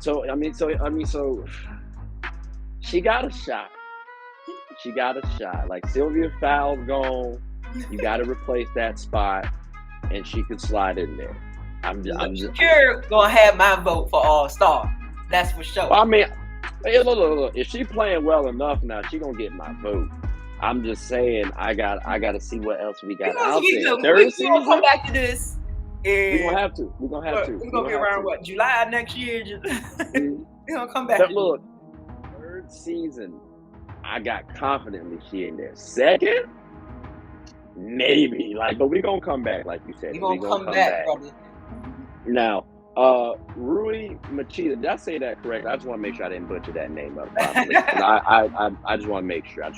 so she got a shot. She got a shot. Like Sylvia Fowles gone, you got to replace that spot, and she could slide in there. I'm just. You're gonna have my vote for All-Star. That's for sure. I mean, hey, look, if she playing well enough now, she gonna get my vote. I'm just saying, I got to see what else we got out there. We're gonna come back to this. We're gonna have to. We're gonna be around what, July next year? We're gonna come back. But look, third season, I got confidently she in there. Second, maybe. Like, but we're gonna come back, like you said. We're gonna come back, brother. Now, Rui Machida, did I say that correct? I just want to make sure I didn't butcher that name up properly. I just want to make sure.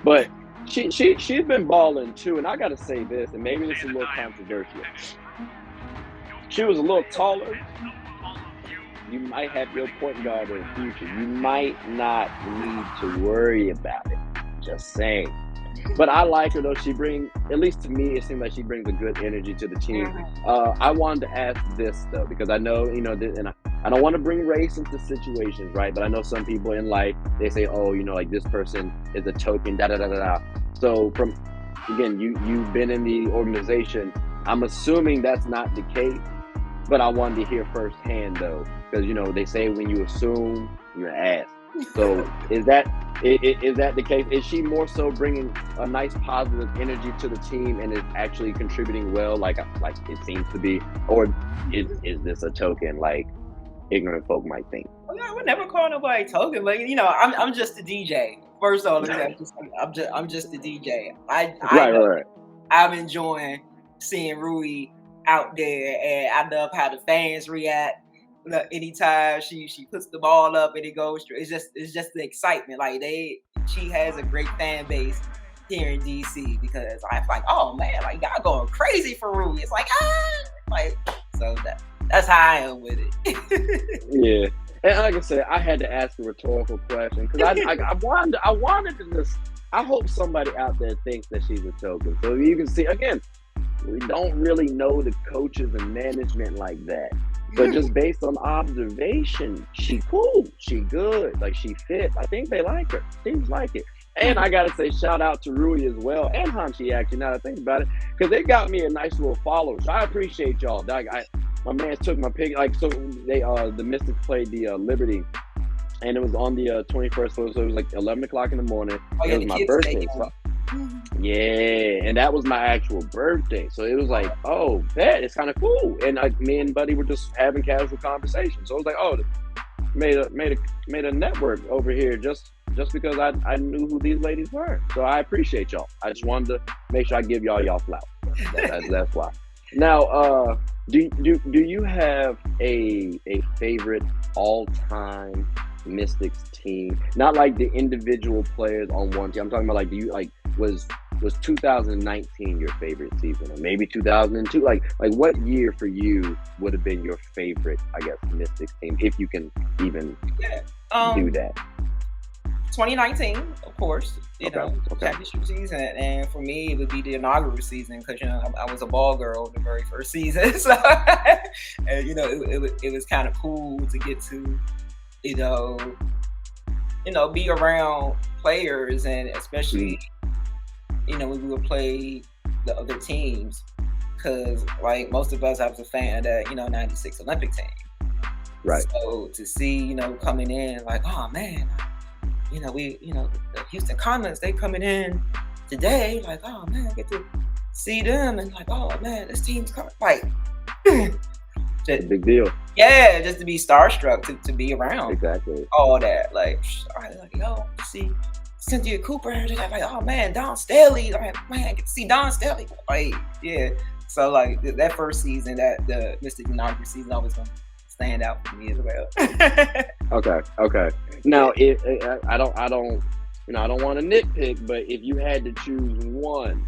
But she's been balling too, and I got to say this, and maybe this is a little controversial. She was a little taller. You might have your point guard in the future. You might not need to worry about it. Just saying. But I like her though. She brings, at least to me, it seems like she brings a good energy to the team. I wanted to ask this though, because I know, and I don't want to bring race into situations, right? But I know some people in life, they say, oh, like this person is a token, da da da da da. So again, you've been in the organization. I'm assuming that's not the case, but I wanted to hear firsthand though, because they say when you assume, you're an ass. So is that the case? Is she more so bringing a nice positive energy to the team and is actually contributing well, like it seems to be, or is this a token like ignorant folk might think? Well, I would never call nobody token, but I'm just a DJ. First of all, I'm just a DJ. Right. I'm enjoying seeing Rui out there, and I love how the fans react. Anytime she puts the ball up and it goes through, it's just the excitement. Like she has a great fan base here in DC, because I'm like, oh man, like y'all going crazy for Rui. It's like so that's how I am with it. Yeah, and like I said, I had to ask a rhetorical question because I wanted to just. I hope somebody out there thinks that she's a token. So you can see again, we don't really know the coaches and management like that. But just based on observation, she cool, she good, like she fit. I think they like her. Seems like it. And I gotta say, shout out to Rui as well, and Hanchi actually. Now that I think about it, because they got me a nice little follow. So I appreciate y'all. My man took my pick. Like so, they the Mystics played the Liberty, and it was on the 21st. So it was like 11 o'clock in the morning. It was my birthday. Yeah, and that was my actual birthday. So it was like, oh, bet, it's kind of cool. And me and Buddy were just having casual conversations. So I was like, oh, made a network over here just because I knew who these ladies were. So I appreciate y'all. I just wanted to make sure I give y'all flowers. That's why. Now, do you have a favorite all-time Mystics team? Not like the individual players on one team. I'm talking about like, do you like was 2019 your favorite season, or maybe 2002? Like what year for you would have been your favorite, I guess, Mystics team, if you can even do that? 2019, of course, championship season, and for me it would be the inaugural season because I was a ball girl the very first season, so and it was kind of cool to get to be around players, and especially when we would play the other teams, because like most of us, I was a fan of that 96 Olympic team, right? So to see coming in like, oh man, the Houston Comets, they coming in today, like, oh man, I get to see them, and like, oh man, this team's coming, like just, big deal. Yeah, just to be starstruck, to be around exactly all that, like yo, see Cynthia Cooper, like, oh man, Don Staley, like, man, I get to see Don Staley, like, yeah. So like that first season, that the Mystic inaugural season, always gonna stand out for me as well. Okay. Now, I don't. I don't want to nitpick, but if you had to choose one,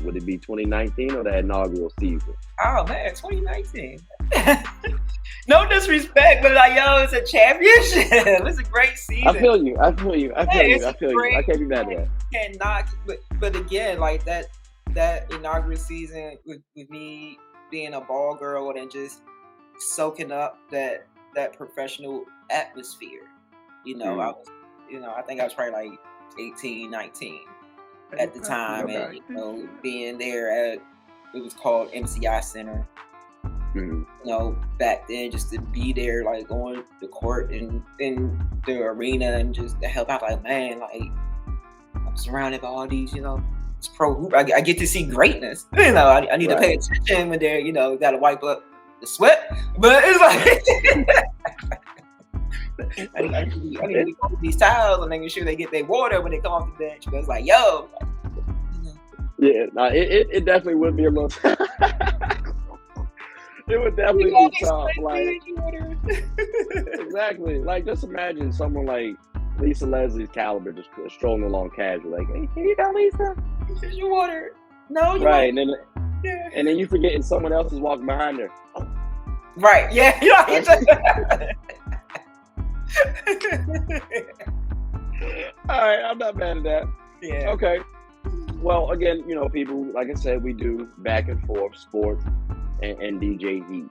would it be 2019 or the inaugural season? Oh man, 2019. No disrespect, but like, yo, it's a championship. It's a great season. I feel you. I can't be mad at that. Cannot, but again, like that inaugural season with me being a ball girl and just soaking up that professional atmosphere. I think I was probably like 18, 19 at the time, okay. and being there at, it was called MCI Center. Back then, just to be there, like on the court and in the arena and just to help out, like, man, like I'm surrounded by all these, it's pro hoop. I get to see greatness. I need to pay attention when they're, got to wipe up the sweat. But it's like I need to be on these towels and making sure they get their water when they come off the bench. But it's like, yo. Yeah, it definitely would be a little. It would definitely be tough. Like, exactly. Like, just imagine someone like Lisa Leslie's caliber just strolling along casually, like, hey, here you go, Lisa. Here's your water. No, you right, and then you forgetting someone else is walking behind her. Right. Yeah. All right, I'm not mad at that. Yeah. Okay. Well, again, people, like I said, we do back and forth sports and DJ Heat.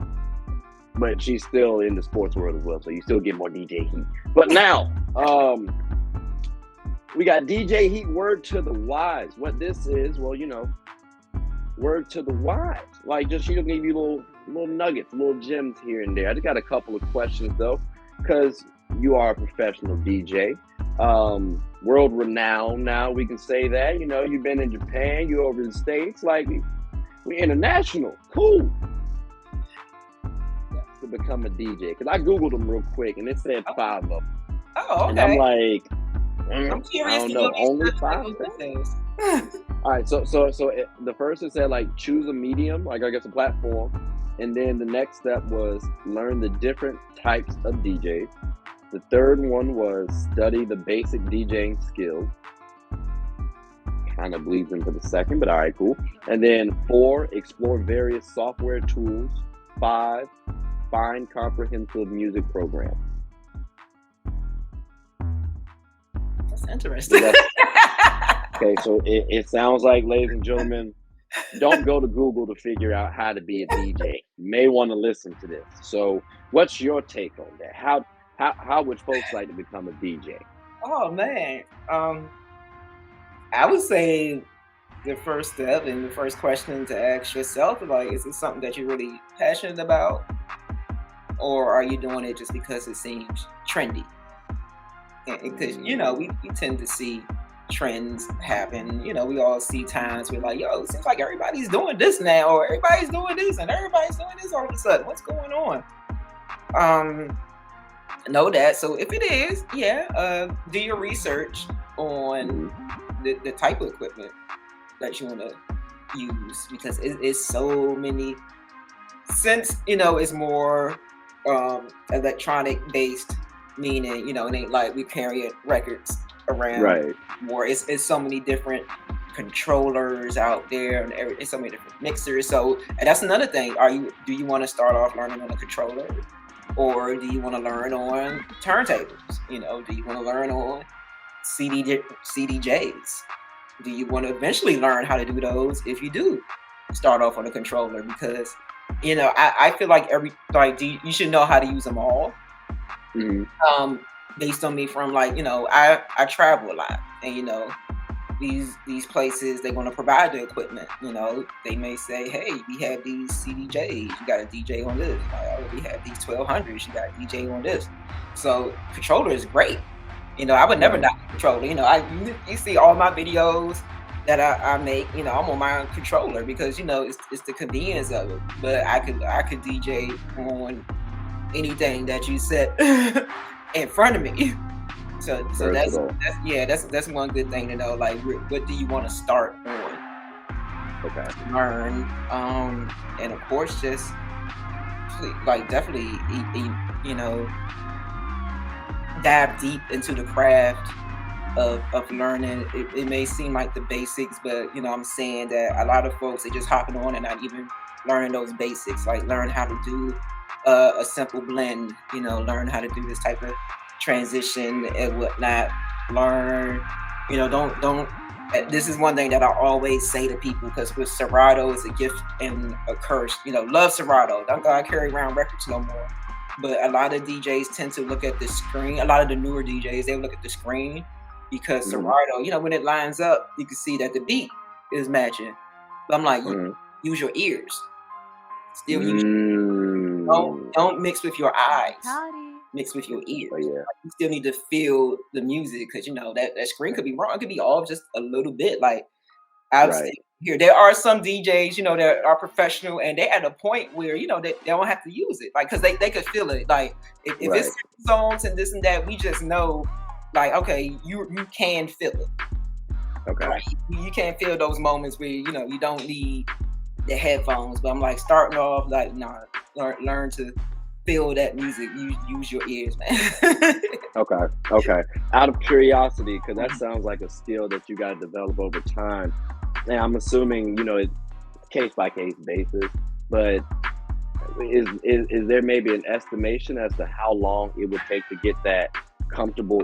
But she's still in the sports world as well, so you still get more DJ Heat. But now, we got DJ Heat Word to the Wise. What this is, word to the wise. Like, just she'll give you little nuggets, little gems here and there. I just got a couple of questions though, because you are a professional DJ, world renowned. Now we can say that. You've been in Japan, you're over in the States, like. We're international. Cool. To become a DJ. Because I Googled them real quick and it said 5 of them. Oh, okay. And I'm like, I'm curious. I don't know, only 5 things? All right, so the first it said, like, choose a medium, like, I guess a platform. And then the next step was learn the different types of DJs. The third one was study the basic DJing skills. Kind of bleeds into the second, but all right, cool. And then 4, explore various software tools. 5, find comprehensive music programs. That's interesting. Okay, so it sounds like, ladies and gentlemen, don't go to Google to figure out how to be a DJ. You may want to listen to this. So what's your take on that? How would folks like to become a DJ? Oh, man. I would say the first step and the first question to ask yourself is, like, is this something that you're really passionate about? Or are you doing it just because it seems trendy? Because, we tend to see trends happen. We all see times where, like, yo, it seems like everybody's doing this now, or everybody's doing this, and everybody's doing this all of a sudden. What's going on? Know that. So if it is, do your research on the type of equipment that you want to use, because it's so many. Since it's more electronic based, meaning it ain't like we carrying records around. Right. More, it's so many different controllers out there, and it's so many different mixers. So, and that's another thing. Do you want to start off learning on a controller, or do you want to learn on turntables? Do you want to learn on CDJs? Do you want to eventually learn how to do those if you do start off on a controller? Because I feel like you should know how to use them all. Mm-hmm. Based on me from, like, I travel a lot, and these places, they want to provide the equipment. They may say, hey, we have these CDJs, you got a DJ on this. Like, we have these 1200s, you got a DJ on this. So controller is great. I would never knock a controller. You see all my videos that I make, I'm on my own controller because, it's the convenience of it. But I could DJ on anything that you set in front of me. So that's one good thing to know. Like, what do you want to start on? Okay. Learn, and of course, just like definitely, dive deep into the craft of learning. It may seem like the basics, but I'm saying that a lot of folks are just hopping on and not even learning those basics, like learn how to do a simple blend, learn how to do this type of transition and whatnot. Learn, don't. This is one thing that I always say to people, because with Serato, it's a gift and a curse. Love Serato. Don't gotta carry around records no more. But a lot of DJs tend to look at the screen. A lot of the newer DJs, they look at the screen, because Serato, when it lines up, you can see that the beat is matching. But I'm like, use your ears. Still use don't mix with your eyes. Mix with your ears. Oh, yeah. You still need to feel the music, because that screen could be wrong. It could be off just a little bit. Like I've seen here, there are some DJs, that are professional, and they at a point where they don't have to use it, like, because they could feel it. Like if it's songs and this and that, we just know, like, okay, you can feel it. Okay. Like, you can feel those moments where you don't need the headphones. But I'm like, starting off, like, learn to feel that music. Use your ears, man. Okay. Out of curiosity, because that sounds like a skill that you got to develop over time. And I'm assuming, it's case by case basis, but is there maybe an estimation as to how long it would take to get that comfortable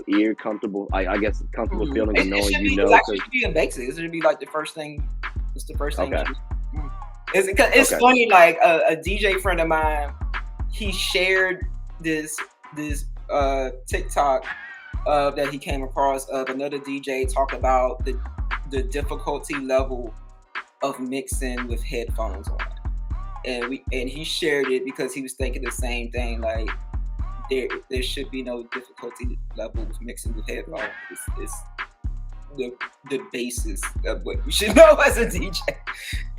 I guess comfortable feeling of knowing It should be in basics. It should be like the first thing. It's the first thing. Okay. It's funny, like a DJ friend of mine, he shared this TikTok that he came across of another DJ talk about the difficulty level of mixing with headphones on. And he shared it because he was thinking the same thing, like there should be no difficulty level with mixing with headphones. It's the basis of what you should know as a DJ.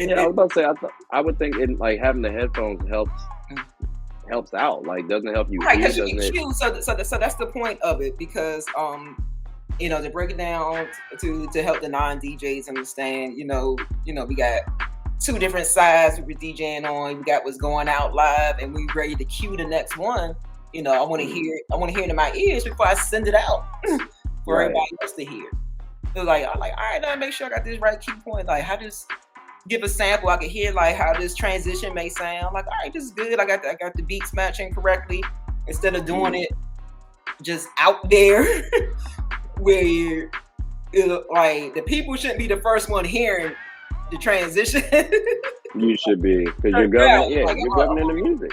I was about to say, I would think like having the headphones helps out. Like, doesn't it help you? Right, because you can choose. So that's the point of it, because to break it down to help the non-DJs understand, we got two different sides we're DJing on. We got what's going out live, and we ready to cue the next one. I want to hear it in my ears before I send it out for everybody else to hear. I'm like, all right, now make sure I got this right key point. Like, how just give a sample, I could hear like how this transition may sound. Like, all right, this is good. I got the beats matching correctly, instead of doing it just out there where like the people shouldn't be the first one hearing the transition. You should be, because you're governing. You're governing the music.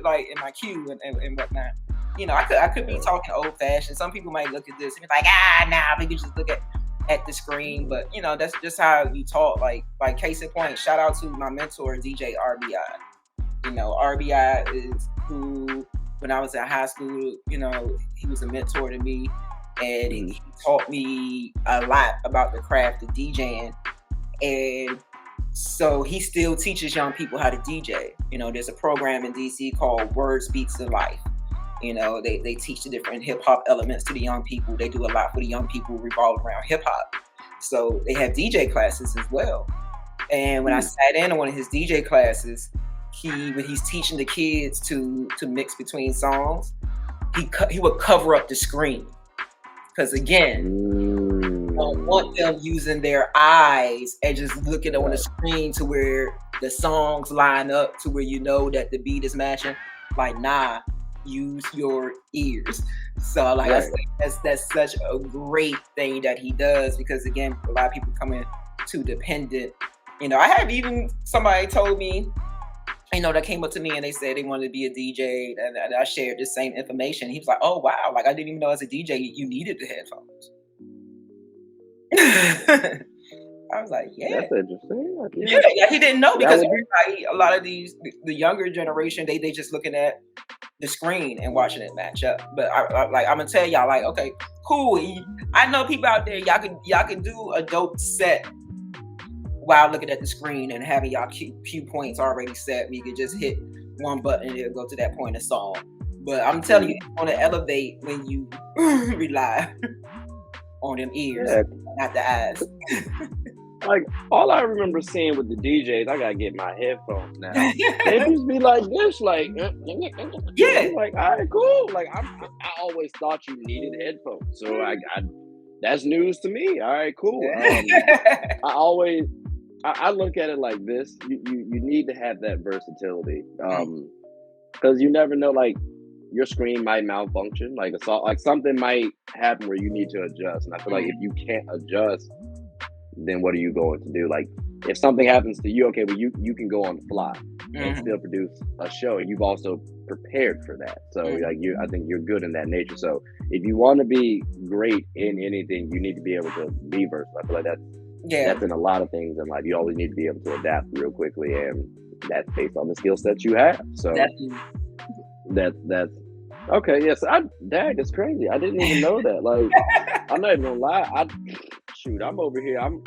Like in my cue and whatnot. I could be talking old fashioned. Some people might look at this and be like, we can just look at the screen. But that's just how you talk. Like case in point, shout out to my mentor, DJ RBI. RBI is who, when I was in high school, he was a mentor to me, and he taught me a lot about the craft of DJing. And so he still teaches young people how to DJ. There's a program in DC called Words Beats to Life. They teach the different hip hop elements to the young people. They do a lot for the young people revolve around hip hop. So they have DJ classes as well. And when I sat in on one of his DJ classes, when he's teaching the kids to mix between songs, he would cover up the screen, because again, I don't want them using their eyes and just looking on the screen to where the songs line up to where that the beat is matching. Like, nah, use your ears. So like I said, that's such a great thing that he does, because again, a lot of people coming too dependent. I had even somebody told me, that came up to me and they said they wanted to be a DJ, and I shared the same information. He was like, oh wow, like I didn't even know as a DJ you needed the headphones. I was like, yeah, that's interesting. Yeah, he didn't know, because a lot of the younger generation, they just looking at the screen and watching it match up. But I'm gonna tell y'all, like, okay, cool. I know people out there, y'all can do a dope set while looking at the screen and having y'all cue points already set, where you can just hit one button and it'll go to that point of song. But I'm telling you, it's gonna elevate when you rely on them ears, not the eyes. Like, all I remember seeing with the DJs, I gotta get my headphones now. They just be like this, like, yeah, like, all right, cool. Like, I always thought you needed headphones, so I That's news to me. All right, cool. I look at it like this. You need to have that versatility. Because you never know, like your screen might malfunction, like something might happen where you need to adjust. And I feel like if you can't adjust, then what are you going to do? Like if something happens to you, okay, well you can go on the fly and still produce a show, and you've also prepared for that. So like I think you're good in that nature. So if you want to be great in anything, you need to be able to be versatile. I feel like that's in a lot of things in life. You always need to be able to adapt real quickly, and that's based on the skill sets you have. So that's okay. Yes, Dag, it's crazy. I didn't even know that. Like, I'm not even gonna lie. I'm over here. I'm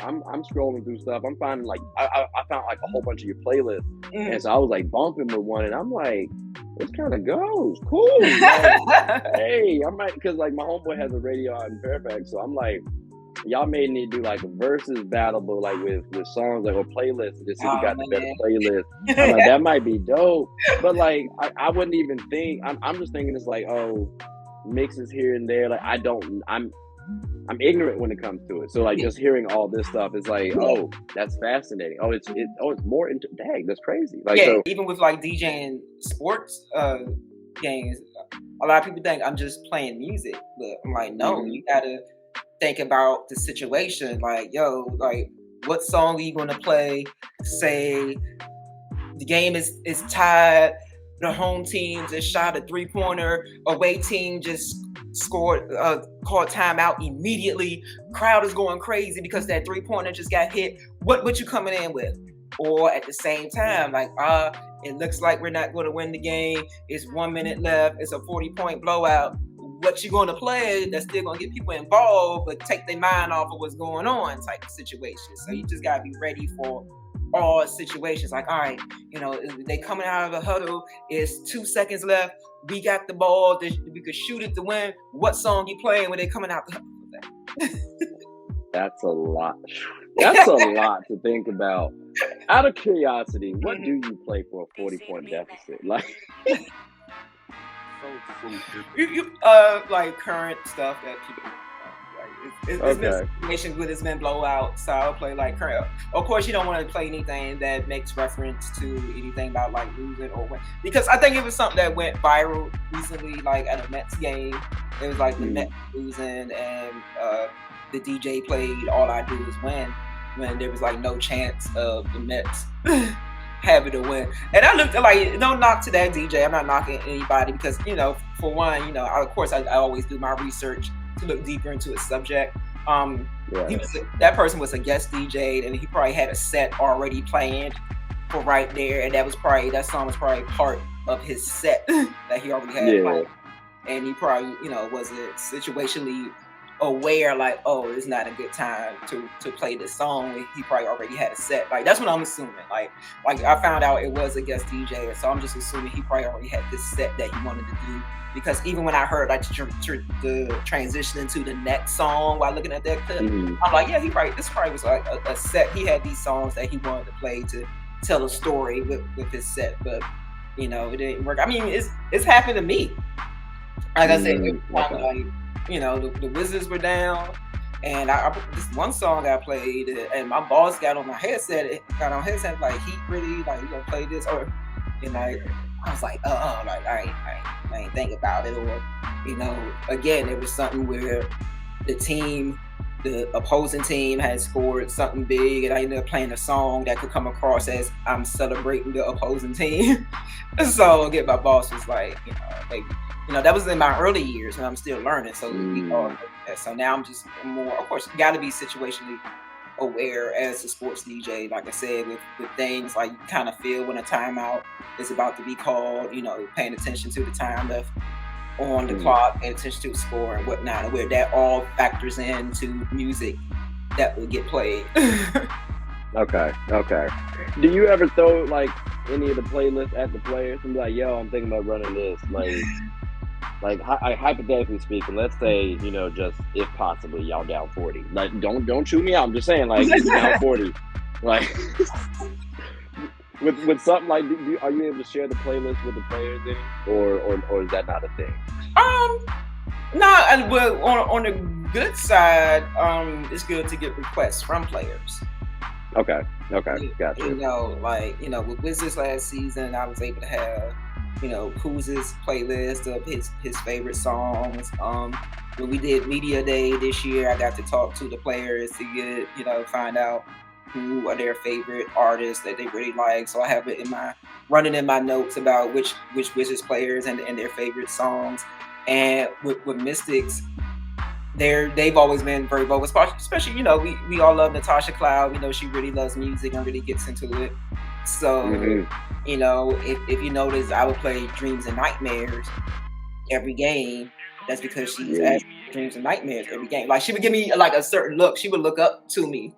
scrolling through stuff. I'm finding like I found like a whole bunch of your playlists, and so I was like bumping with one, and I'm like, this kind of goes cool. Like, hey, I might, because like my homeboy has a radio out in Fairfax, so I'm like, y'all may need to do like a versus battle, but like with songs like or playlists, and just see who got the better playlist. I'm like, that might be dope. But like I wouldn't even think. I'm just thinking it's like, oh, mixes here and there. Like I'm ignorant when it comes to it. So like just hearing all this stuff is like, oh, that's fascinating. Oh, it's more into dang, that's crazy. Like so, even with like DJing sports games, a lot of people think I'm just playing music, but I'm like, no, you gotta think about the situation. Like, yo, like what song are you gonna play? Say the game is tied, the home team just shot a 3-pointer, away team just scored, called timeout immediately. Crowd is going crazy because that 3-pointer just got hit. What you coming in with? Or at the same time, like, it looks like we're not going to win the game. It's 1 minute left. It's a 40-point blowout. What you going to play that's still going to get people involved, but take their mind off of what's going on type of situation. So you just got to be ready for all situations. Like, all right, they coming out of the huddle. It's 2 seconds left. We got the ball. We could shoot it to win. What song you playing when they coming out the huddle? That's a lot. That's a lot to think about. Out of curiosity, what do you play for a 40-point deficit? Like, you like current stuff that people. It's been situations where it's been blowout, so I'll play like current. Of course, you don't want to play anything that makes reference to anything about like losing or win, because I think it was something that went viral recently, like at a Mets game. It was like the Mets losing, and the DJ played "All I Do Is Win" when there was like no chance of the Mets having to win. And I looked at like, no knock to that DJ. I'm not knocking anybody because for one, of course I always do my research to look deeper into a subject. That person was a guest DJ, and he probably had a set already planned for right there, and that song was probably part of his set that he already had planned. And he probably wasn't situationally aware, like, oh, it's not a good time to play this song. He probably already had a set. Like, that's what I'm assuming. Like I found out it was a guest DJ, so I'm just assuming he probably already had this set that he wanted to do. Because even when I heard like the transition into the next song while looking at that clip, I'm like, yeah, this probably was like a set. He had these songs that he wanted to play to tell a story with his set, but it didn't work. I mean, it's happened to me. Like I said, the Wizards were down, and this one song I played, and my boss got on headset, like, he really like, you gonna play this? I was like, like I ain't think about it. Or, again, it was something where the opposing team had scored something big, and I ended up playing a song that could come across as I'm celebrating the opposing team. So again, my boss was like, that was in my early years, and I'm still learning. So so now I'm just more, of course, you got to be situationally aware as a sports DJ. Like I said, with things like you kind of feel when a timeout is about to be called, paying attention to the time left on the clock, paying attention to the score and whatnot, and where that all factors into music that will get played. Okay. Do you ever throw like any of the playlists at the players and be like, yo, I'm thinking about running this? Like hypothetically speaking, let's say, just if possibly y'all down 40. Like, don't shoot me out. I'm just saying, like, down 40. Like, with something like, are you able to share the playlist with the players then, or is that not a thing? Well, on the good side, it's good to get requests from players. Okay, gotcha. You know, like, you know, with Wizards last season, I was able to have, you know, Kuz's playlist of his favorite songs. When we did Media Day this year, I got to talk to the players to get, you know, find out who are their favorite artists that they really like. So I have it running in my notes about which Wizards players and their favorite songs. And with Mystics, they've always been very vocal, especially, you know, we all love Natasha Cloud. You know, she really loves music and really gets into it. So, you know, if you notice, I would play Dreams and Nightmares every game. That's because she's asked Dreams and Nightmares every game. Like, she would give me like a certain look. She would look up to me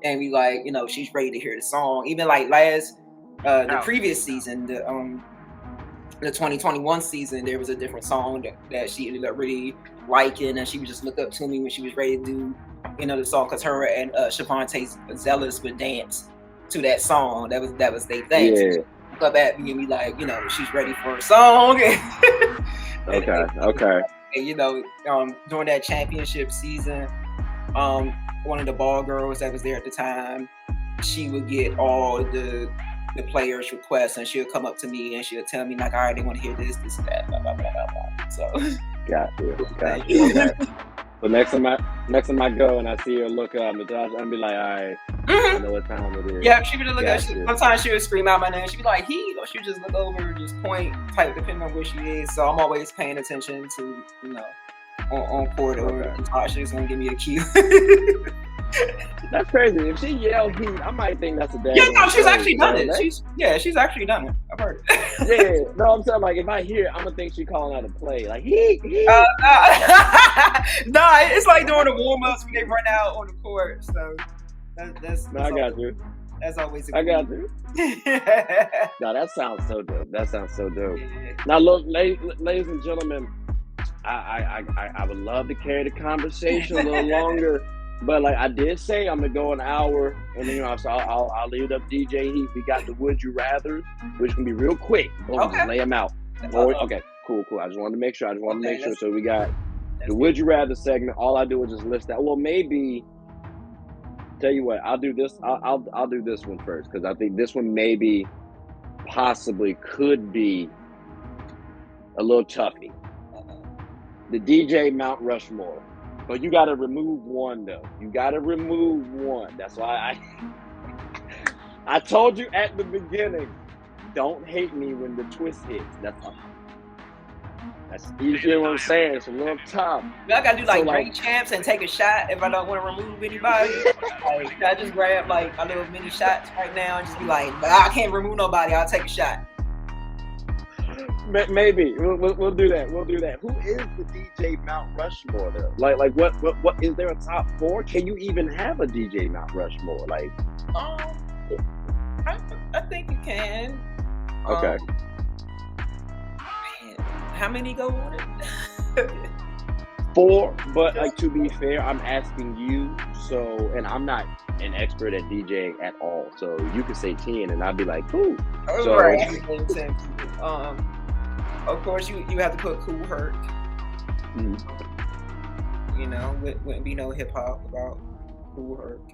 and be like, you know, she's ready to hear the song. Even like the previous season, the 2021 season, there was a different song that she ended up really liking, and she would just look up to me when she was ready to do, you know, the song, because her and Shavonte Zealous would dance to that song. That was their thing. Yeah. So look up at me and be like, you know, she's ready for a song. Okay. And, you know, during that championship season, one of the ball girls that was there at the time, she would get all the players' requests, and she'll come up to me and she'll tell me like, all right, they want to hear this and that, blah blah blah blah blah. So Got you. Okay. So next time I go and I see her look up, I'll be like, all right, I know what time it is. Yeah, she would look up. Sometimes she would scream out my name. She'd be like, he, or she would just look over, just point, type, depending on where she is. So I'm always paying attention to, you know, on court, or Tasha's gonna give me a cue. That's crazy. If she yelled heat, I might think that's a bad. Yeah, no, she's actually done it. She's actually done it. I've heard it. Yeah, no, I'm saying, like, if I hear it, I'm gonna think she calling out a play, like heat. No, it's like during the warm ups when they run out on the court. So that's I got you. That's always I got you. No, that sounds so dope. Yeah. Now, look, ladies and gentlemen, I would love to carry the conversation a little longer. But like I did say, I'm gonna go an hour, and then, you know, so I'll leave it up DJ Heat. We got the Would You Rather, which can be real quick. Boom, just lay them out. Okay, cool. I just wanted to make sure. So we got the Would You Rather segment. All I do is just list that. Well, maybe tell you what, I'll do this. I'll do this one first, because I think this one maybe possibly could be a little toughie. The DJ Mount Rushmore. But you got to remove one, though. That's why I told you at the beginning, don't hate me when the twist hits. That's usually what I'm saying. It's a little tough. I got to do like great champs and take a shot if I don't want to remove anybody. Like, I just grab like a little mini shots right now and just be like, I can't remove nobody. I'll take a shot. Maybe we'll do that. Who is the DJ Mount Rushmore though? Like what is there a top 4? Can you even have a DJ Mount Rushmore? Like, I think you can. Okay. Man, how many go on it? 4, but like, to be fair, I'm asking you. So, and I'm not an expert at DJing at all. So you could say 10, and I'd be like, cool. So, right. Of course, you have to put Cool Herc. You know, wouldn't be no hip hop without Cool Herc.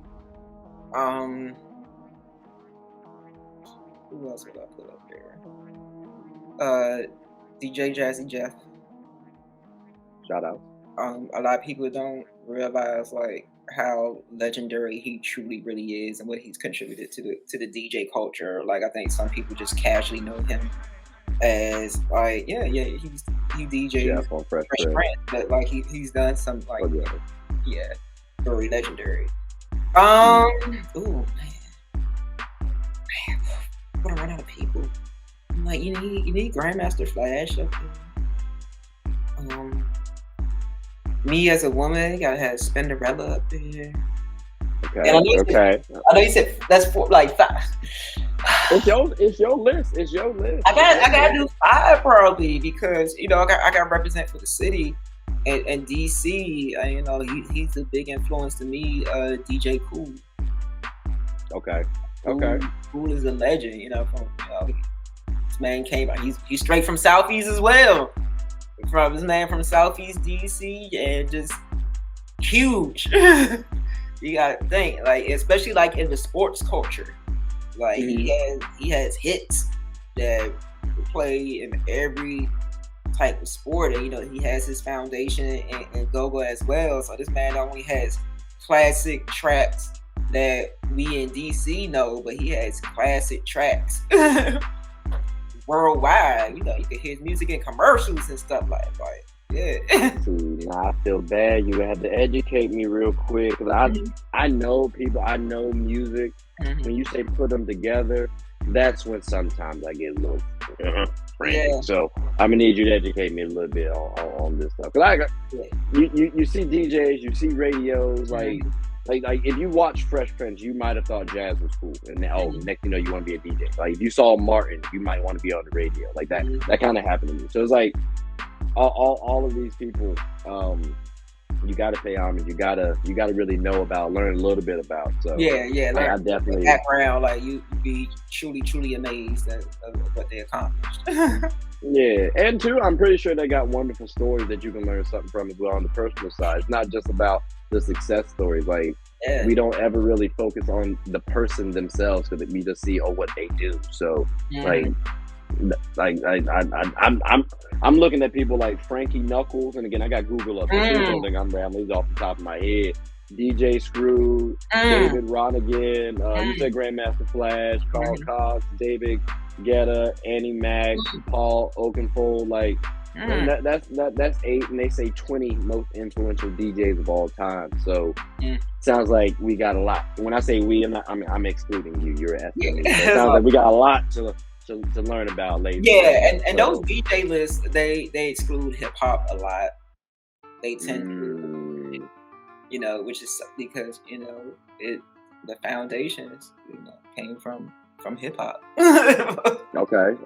Who else would I put up there? DJ Jazzy Jeff. Shout out. A lot of people don't realize like how legendary he truly really is and what he's contributed to the DJ culture. Like, I think some people just casually know him as like, he DJs on Fresh Prince, but like he's done some like very legendary. Ooh man, I'm gonna run out of people. I'm like, you need Grandmaster Flash up there. Me as a woman, you gotta have Spinderella up there. Okay. I know you said that's 4, like 5. It's your list. I gotta do 5 probably, because, you know, I got to represent for the city and DC. You know, he's a big influence to me. DJ Cool. Okay. Cool is a legend. You know, from, you know, this man came out. He's straight from Southeast as well. from this man from Southeast DC, and just huge. You gotta think, like, especially like in the sports culture, like he has hits that play in every type of sport, and he has his foundation in go-go as well. So this man not only has classic tracks that we in DC know, but he has classic tracks worldwide. You can hear his music in commercials and stuff like yeah. See, I feel bad. You had to educate me real quick, because I know people, I know music. When you say put them together, that's when sometimes I get a little frantic. Yeah. So I'm gonna need you to educate me a little bit on this stuff. Cause you see DJs, you see radios, like if you watch Fresh Prince, you might have thought jazz was cool, and then, next you know you want to be a DJ. Like if you saw Martin, you might want to be on the radio. Like that. That kind of happened to me. So it's like all of these people, you got to pay homage. You gotta really know about, learn a little bit about. So yeah. Like I definitely background, like you be truly amazed at what they accomplished. Yeah, and two, I'm pretty sure they got wonderful stories that you can learn something from as well on the personal side. It's not just about the success stories. Like we don't ever really focus on the person themselves, because we just see what they do. So I'm looking at people like Frankie Knuckles, and again I got Google up. So don't think I'm rambling off the top of my head. DJ Screw, David Ronigan, you said Grandmaster Flash, Carl Cox, David Guetta, Annie Mac, Paul Oakenfold. Like that's 8, and they say 20 most influential DJs of all time. So sounds like we got a lot. When I say we, I'm excluding you. You're asking me. So it sounds like we got a lot to learn about later. Yeah, and those DJ lists, they exclude hip hop a lot. They tend to, which is because the foundations came from hip hop. Okay.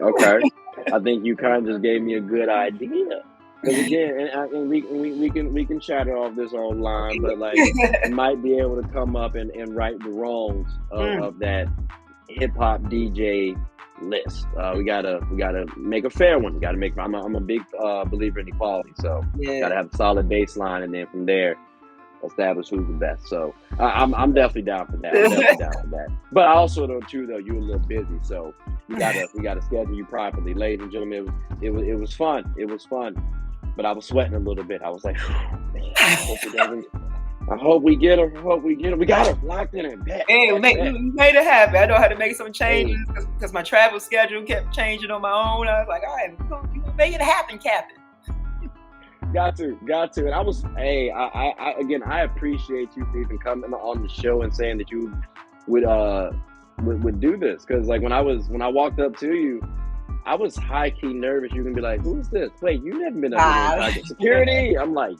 I think you kind of just gave me a good idea. Because again, and we can chatter off this online, but like might be able to come up and right the wrongs of that hip hop DJ list. We gotta make a fair one. I'm a big believer in equality, so gotta have a solid baseline, and then from there establish who's the best. So I'm definitely down for that. But I also though you're a little busy, so we gotta schedule you properly, ladies and gentlemen. It was fun. But I was sweating a little bit. I was like, man, I hope we get her. We got her locked in and back. Hey, you made it happen. I know how to make some changes because my travel schedule kept changing on my own. I was like, all right, you gonna make it happen, Captain. Got to. And I was, I appreciate you for even coming on the show and saying that you would do this. Because like when I walked up to you, I was high key nervous. You're gonna be like, who's this? Wait, you haven't been up here in security? I'm like.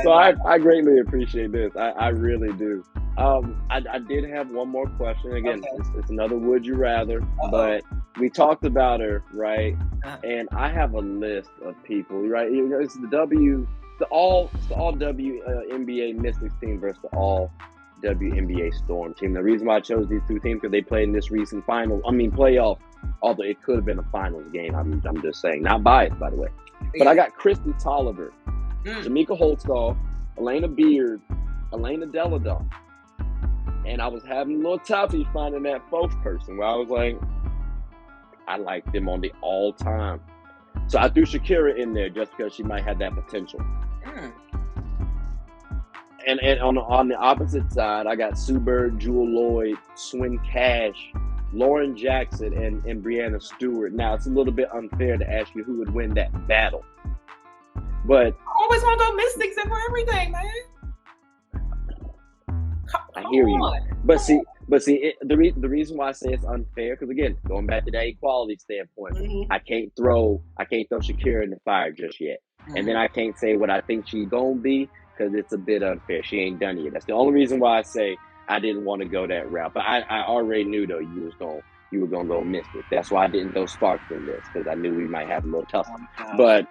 So I greatly appreciate this. I really do. I did have one more question. Again, it's another would you rather, but we talked about her, right? And I have a list of people, right? It's the all WNBA Mystics team versus the all WNBA Storm team. The reason why I chose these two teams because they played in this recent playoff. Although it could have been a finals game, I'm just saying, not biased by the way. But I got Christy Tolliver, Jamaica Holtzclaw, Elena Beard, Elena Deladon. And I was having a little toughie finding that fourth person where I was like, I like them on the all time. So I threw Shakira in there just because she might have that potential. And on the opposite side, I got Sue Bird, Jewel Lloyd, Swin Cash, Lauren Jackson, and Brianna Stewart. Now, it's a little bit unfair to ask you who would win that battle. But I always want to go Mystics and for everything, man. I hear you. But see, the reason why I say it's unfair, because again, going back to that equality standpoint, I can't throw Shakira in the fire just yet. And then I can't say what I think she's gonna be, because it's a bit unfair. She ain't done it yet. That's the only reason why I say I didn't want to go that route. But I already knew though you were gonna go Mystic. That's why I didn't go Sparks in this, because I knew we might have a little tough. But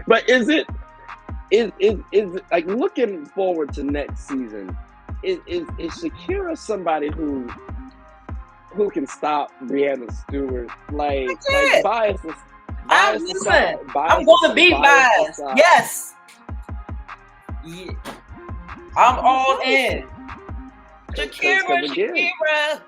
but is like looking forward to next season? Is Shakira somebody who who can stop Brianna Stewart? Like it. bias I'm aside, listen. bias I'm gonna be biased. aside. Yes. Yeah. I'm all in. Shakira.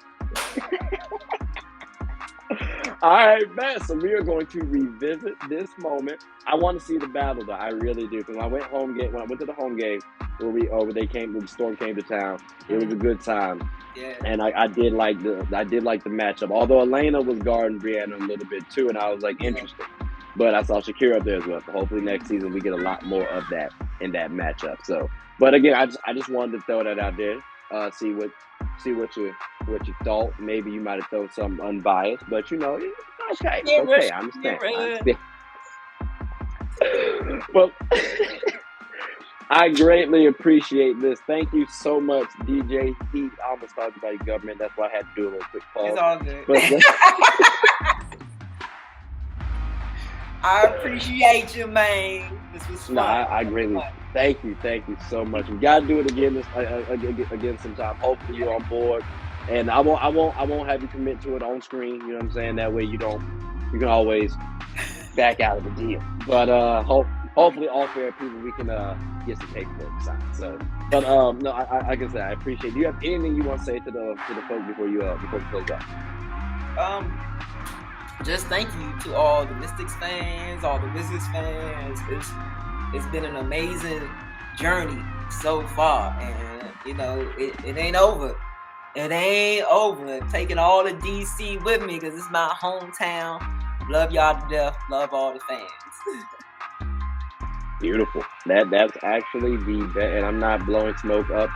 All right, man. So we are going to revisit this moment. I want to see the battle, though. I really do. Because when I went to the home game, when the storm came to town. It was a good time. Yeah. And I did like the matchup. Although Elena was guarding Brianna a little bit too, and I was like, interesting. But I saw Shakira up there as well. So hopefully next season we get a lot more of that in that matchup. So, but again, I just wanted to throw that out there. See what you thought. Maybe you might have thrown something unbiased, but okay, okay, I understand. Well, I greatly appreciate this. Thank you so much, DJ Heat. I almost talked about your government. That's why I had to do a little quick pause. It's all good. I appreciate you, man. This was fun. No, I greatly thank you so much. We gotta do it again again sometime. Hopefully you're on board, and I won't have you commit to it on screen. You know what I'm saying? That way you can always back out of the deal. But hopefully all fair people we can get some paperwork signed. So, but no, like I said, I appreciate it. Do you have anything you want to say to the folks before you close out? Just thank you to all the Mystics fans, all the Wizards fans. It's been an amazing journey so far, and it ain't over. It ain't over. I'm taking all the DC with me because it's my hometown. Love y'all to death. Love all the fans. Beautiful. That's actually the best, and I'm not blowing smoke up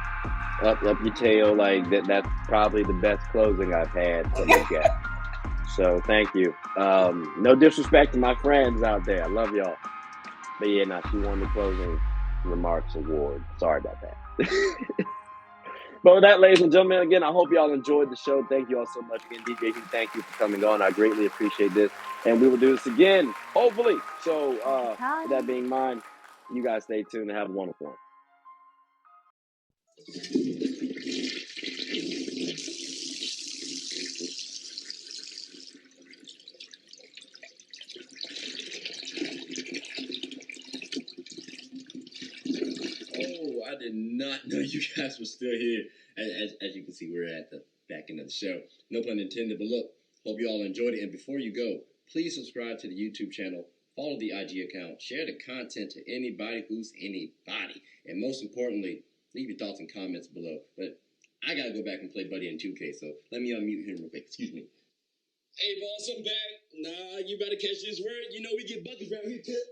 your tail like that. That's probably the best closing I've had to look at. So thank you. No disrespect to my friends out there. I love y'all. But yeah, no, she won the closing remarks award. Sorry about that. But with that, ladies and gentlemen, again, I hope y'all enjoyed the show. Thank you all so much again, DJ. Thank you for coming on. I greatly appreciate this. And we will do this again, hopefully. So with that being mine, you guys stay tuned and have a wonderful one. Oh, I did not know you guys were still here. As you can see, we're at the back end of the show. No pun intended, but look, hope you all enjoyed it. And before you go, please subscribe to the YouTube channel, follow the IG account, share the content to anybody who's anybody. And most importantly, leave your thoughts and comments below. But I got to go back and play Buddy in 2K, so let me unmute him real quick. Excuse me. Hey, boss, I'm back. Nah, you better catch this word. You know we get buckets around here, too.